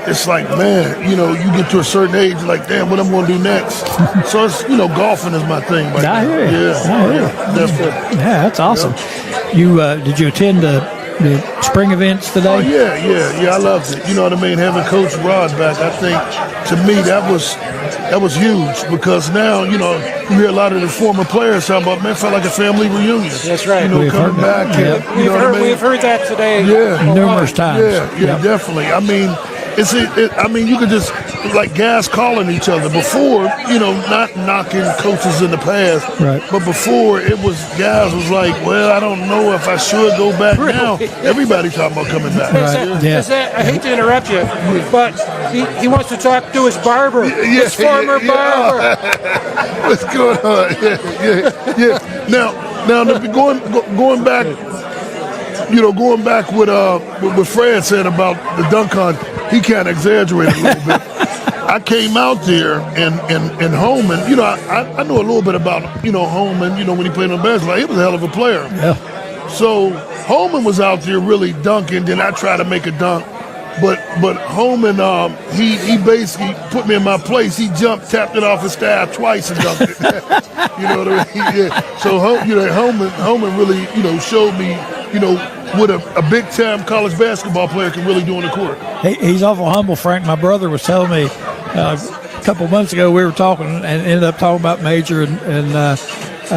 it's like, man, you get to a certain age, you're like, damn, what I'm going to do next? So it's, golfing is my thing. Right I hear you. Yeah, that's awesome. You did you attend the spring events today? Oh, yeah, I loved it. You know what I mean? Having Coach Rod back, I think, to me, that was huge because now, you hear a lot of the former players talking about, man, it felt like a family reunion. That's right. Coming back. We've heard that today. Yeah. Numerous times. Yeah, definitely. I mean, you could just, like guys calling each other. Before, not knocking coaches in the past, right. But before it was guys was like, well, I don't know if I should go back now. Everybody talking about coming back. Right. I hate to interrupt you, but he wants to talk to his barber, his former barber. What's going on? Yeah. Now going back. Going back what Fred said about the dunk contest, he kind of exaggerated a little bit. I came out there and Holman, I know a little bit about, Holman, when he played on basketball. He was a hell of a player. Yeah. So Holman was out there really dunking, then I tried to make a dunk. But Holman, he basically put me in my place. He jumped, tapped it off his staff twice and dunked it. You know what I mean? Yeah. So Holman really, showed me, what a big-time college basketball player can really do on the court. He's awful humble, Frank. My brother was telling me a couple of months ago we were talking and ended up talking about Major, and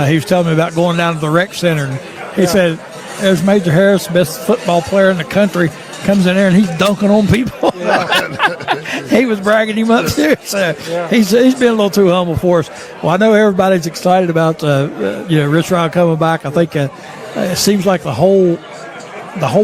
he was telling me about going down to the rec center. And he said, there's Major Harris, best football player in the country, comes in there and he's dunking on people. He was bragging him up too. So he's been a little too humble for us. Well, I know everybody's excited about Rich Rod coming back. I think it seems like the whole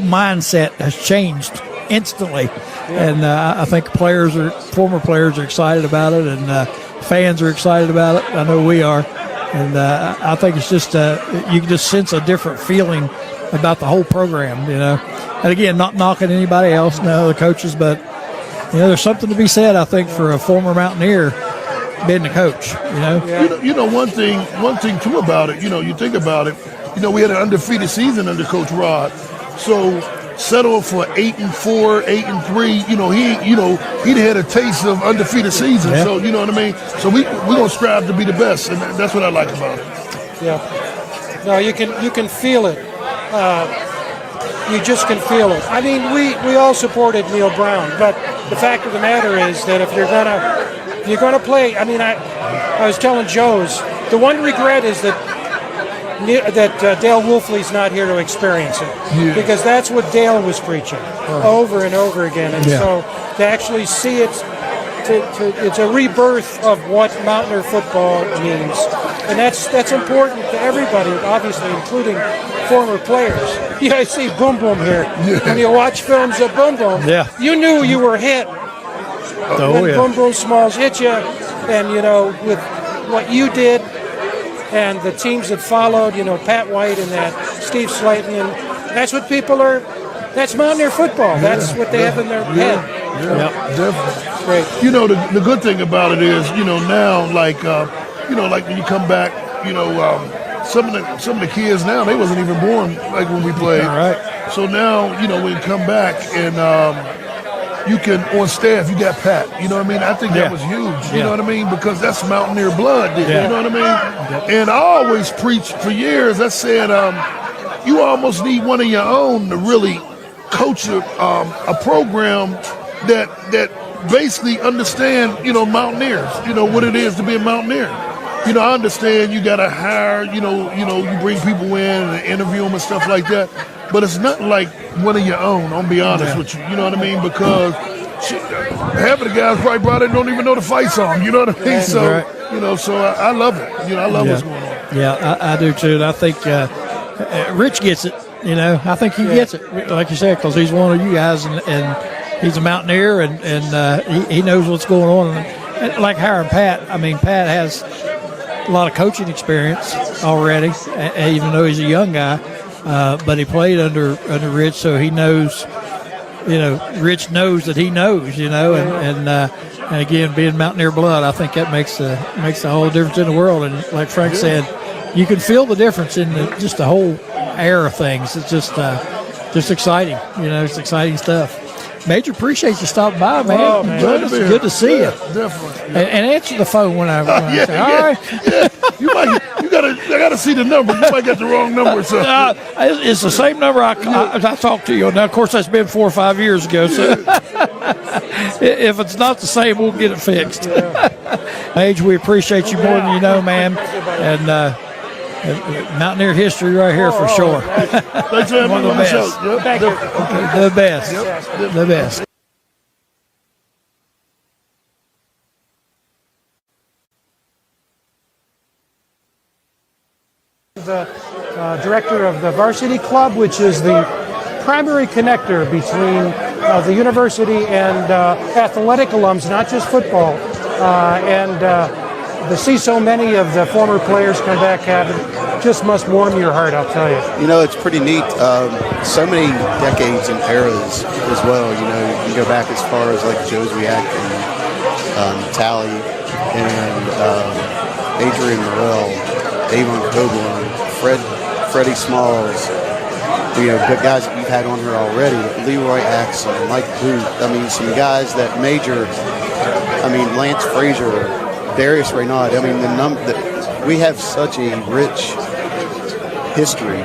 mindset has changed instantly, and I think former players are excited about it, and fans are excited about it. I know we are, and I think it's just you can just sense a different feeling about the whole program, And again, not knocking anybody else, no other coaches, but there's something to be said, I think, for a former Mountaineer being the coach. One thing too about it. You think about it. We had an undefeated season under Coach Rod, so settle for 8-4, 8-3. He'd had a taste of undefeated season, so you know what I mean. So we're gonna strive to be the best, and that's what I like about it. Yeah. No, you can feel it. You just can feel it. I mean, we all supported Neil Brown, but the fact of the matter is that if you're gonna play, I mean, I was telling Joe's, the one regret is that Dale Wolfley's not here to experience it, because that's what Dale was preaching over and over again, and so to actually see it, it's a rebirth of what Mountaineer football means, and that's important to everybody, obviously, including former players. I see Boom Boom here. When you watch films of Boom Boom, you knew you were hit when Boom Boom Smalls hit you, and with what you did. And the teams that followed, Pat White and that Steve Slayton, and that's what people are. That's Mountaineer football. That's what they have in their head. Definitely. Great. The good thing about it is, now, like when you come back, some of the kids now, they wasn't even born like when we played. All right. So now, when you come back and you can, on staff, you got Pat. You know what I mean? I think that was huge. You know what I mean? Because that's Mountaineer blood. You know what I mean? And I always preached for years. I said, you almost need one of your own to really coach a program that basically understand, Mountaineers. What it is to be a Mountaineer. I understand you got to hire, you bring people in and interview them and stuff like that. But it's not like one of your own, I'll be honest with you. You know what I mean? Because half of the guys probably brought in don't even know the fight song. You know what I mean? So, so I love it. I love what's going on. Yeah, I do too. And I think Rich gets it. I think he gets it, like you said, because he's one of you guys, and he's a Mountaineer, and he knows what's going on. And like hiring Pat, I mean, Pat has a lot of coaching experience already, even though he's a young guy. But he played under Rich, so he knows. Rich knows that he knows. And again, being Mountaineer blood, I think that makes a whole difference in the world. And like Frank said, you can feel the difference in just the whole air of things. It's just exciting. It's exciting stuff. Major, appreciate you stopping by, man. Oh, man. It's good to see you. Definitely. And answer the phone when I say, all right. I gotta see the number. You might get the wrong number. So it's the same number I talked to you on. Now, of course, that's been 4 or 5 years ago. So if it's not the same, we'll get it fixed. Mage, we appreciate you more than you know, man. And Mountaineer history right here for sure. Thanks for having me on the show. Thank you. The best. The best. The director of the varsity club, which is the primary connector between the university and athletic alums, not just football. To see so many of the former players come back just must warm your heart, I'll tell you. It's pretty neat. So many decades and eras as well. You can go back as far as like Joe's React and Tally and Adrian Morrell, Avon Coburn, Freddie Smalls, the guys that you've had on here already, Leroy Axel, Mike Booth. I mean, some guys that major, Lance Frazier, Darius Reynaud. We have such a rich history,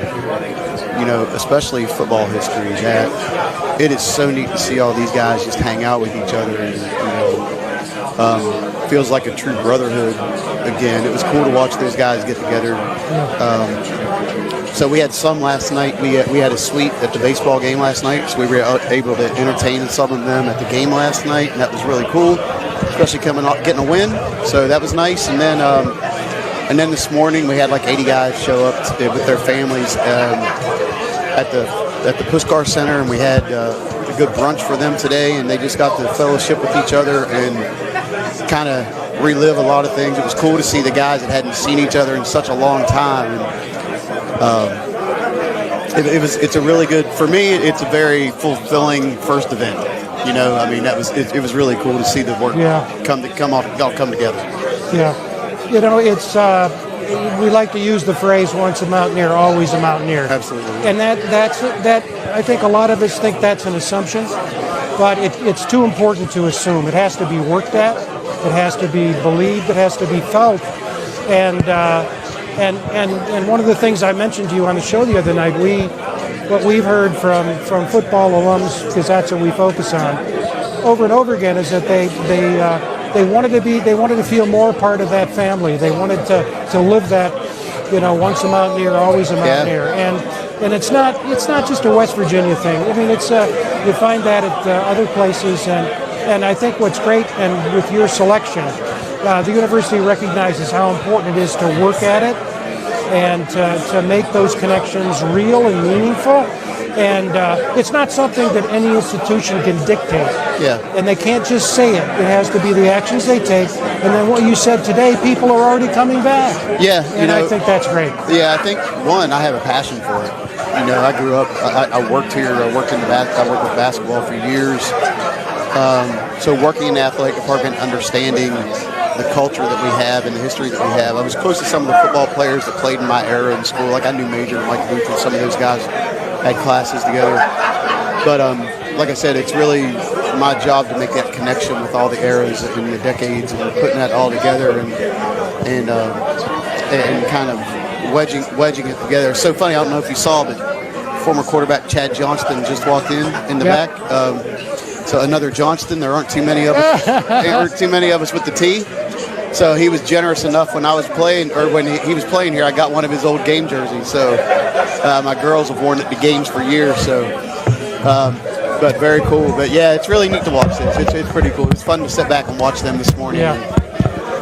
especially football history, that it is so neat to see all these guys just hang out with each other and, feels like a true brotherhood again. It was cool to watch those guys get together. So we had some last night. We had a suite at the baseball game last night, so we were able to entertain some of them at the game last night, and that was really cool, especially getting a win. So that was nice. And then this morning we had like 80 guys show up with their families at the Puskar Center, and we had a good brunch for them today, and they just got to fellowship with each other and kind of relive a lot of things. It was cool to see the guys that hadn't seen each other in such a long time. And, it's a really good, for me, it's a very fulfilling first event. It was really cool to see the work come together. Yeah. It's we like to use the phrase once a Mountaineer, always a Mountaineer. Absolutely. And that I think a lot of us think that's an assumption, but it's too important to assume. It has to be worked at, it has to be believed, it has to be felt. And one of the things I mentioned to you on the show the other night, what we've heard from football alums, because that's what we focus on, over and over again, is that they wanted to feel more part of that family. They wanted to live that, once a Mountaineer, always a Mountaineer. And it's not just a West Virginia thing. You find that at other places, and I think what's great, and with your selection, the university recognizes how important it is to work at it and to make those connections real and meaningful. And it's not something that any institution can dictate. Yeah. And they can't just say it. It has to be the actions they take. And then what you said today, people are already coming back. Yeah. And I think that's great. Yeah, I think, I have a passion for it. I grew up, I worked here, I worked with basketball for years. So working in the athletic department, understanding the culture that we have and the history that we have. I was close to some of the football players that played in my era in school. Like I knew Major and Mike Booth and some of those guys had classes together. But like I said, it's really my job to make that connection with all the eras and the decades and putting that all together and kind of wedging it together. It's so funny, I don't know if you saw, but former quarterback Chad Johnston just walked in the back. So another Johnston. There aren't too many of us. There aren't too many of us with the T. So he was generous enough when I was playing, or when he was playing here, I got one of his old game jerseys. So my girls have worn it to games for years. So, but very cool. But yeah, it's really neat to watch this. It's pretty cool. It's fun to sit back and watch them this morning. And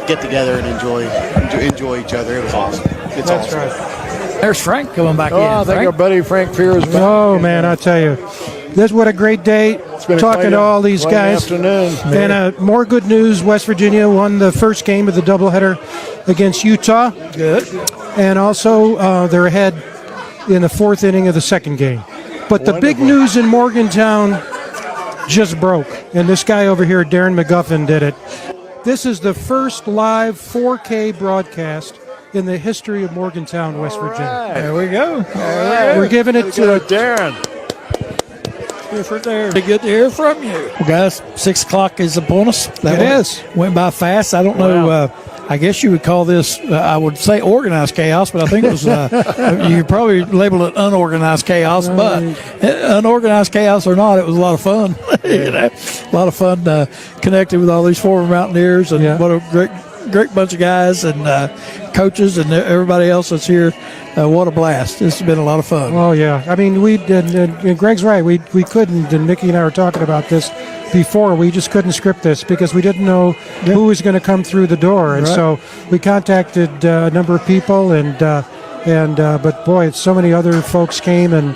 get together and enjoy each other. It was awesome. That's awesome. Right. There's Frank coming back in. I think our buddy Frank Fear is back. Oh, man, I tell you. What a great day talking to all these guys. Afternoon. And more good news. West Virginia won the first game of the doubleheader against Utah. Good. And also they're ahead in the fourth inning of the second game. But the big news in Morgantown just broke. And this guy over here, Darren McGuffin, did it. This is the first live 4K broadcast in the history of Morgantown, West Virginia. There we go. We're giving it to Darren. There. Good to hear from you. Well, guys, 6 o'clock is upon us. It is. Went by fast. I don't know. I guess you would call this, I would say organized chaos, but I think it was, you could probably label it unorganized chaos, but unorganized chaos or not, it was a lot of fun. You know, a lot of fun connecting with all these former Mountaineers, and what a great bunch of guys and coaches and everybody else that's here. What a blast. This has been a lot of fun. Oh, yeah. I mean, and Greg's right. We couldn't, and Mickey and I were talking about this before. We just couldn't script this because we didn't know who was going to come through the door. And so we contacted a number of people, but boy, so many other folks came, and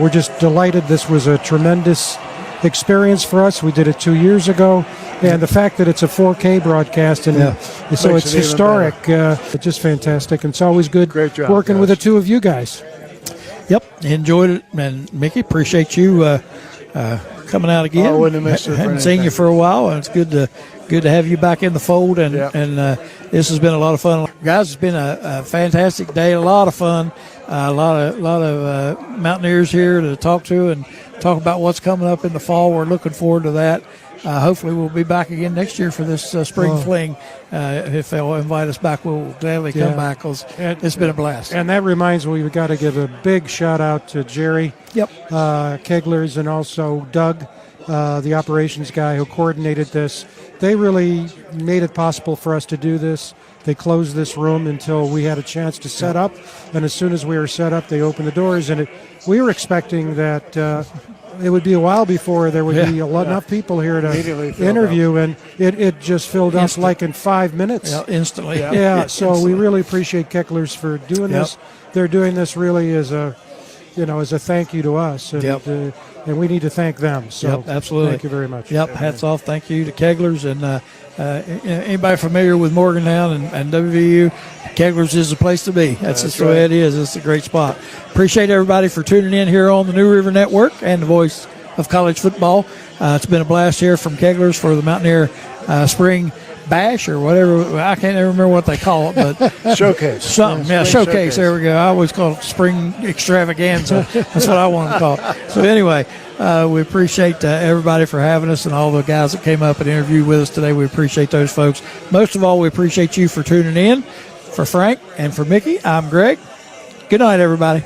we're just delighted. This was a tremendous experience for us. We did it 2 years ago, and the fact that it's a 4K broadcast and so it's historic, it's just fantastic. And it's always good working with the two of you guys. Yep, enjoyed it, and Mickey, appreciate you coming out again. I wouldn't have missed it. Hadn't seen you for a while, and it's good to have you back in the fold. And this has been a lot of fun, guys. It's been a fantastic day, a lot of fun, a lot of Mountaineers here to talk to and talk about what's coming up in the fall. We're looking forward to that. Hopefully we'll be back again next year for this spring fling. If they'll invite us back, we'll gladly come back because it's been a blast. And that reminds me, we've got to give a big shout out to Jerry Keglers, and also Doug, the operations guy who coordinated this. They really made it possible for us to do this. They closed this room until we had a chance to set up, and as soon as we were set up, they opened the doors, and we were expecting that it would be a while before there would be enough people here to interview, and it just filled up like in 5 minutes. Instantly. So we really appreciate Keglers for doing this. They're doing this really as a thank you to us, and we need to thank them. So absolutely. Thank you very much. Hats off. Thank you to Keglers, and anybody familiar with Morgantown and WVU, Keglers is the place to be. That's just the way it is. It's a great spot. Appreciate everybody for tuning in here on the New River Network and the voice of college football. It's been a blast here from Keglers for the Mountaineer Spring Bash or whatever. I can't even remember what they call it, but showcase. Something. Showcase. There we go. I always call it Spring Extravaganza. That's what I want to call it. So anyway, we appreciate everybody for having us and all the guys that came up and interviewed with us today. We appreciate those folks. Most of all, we appreciate you for tuning in. For Frank and for Mickey, I'm Greg. Good night, everybody.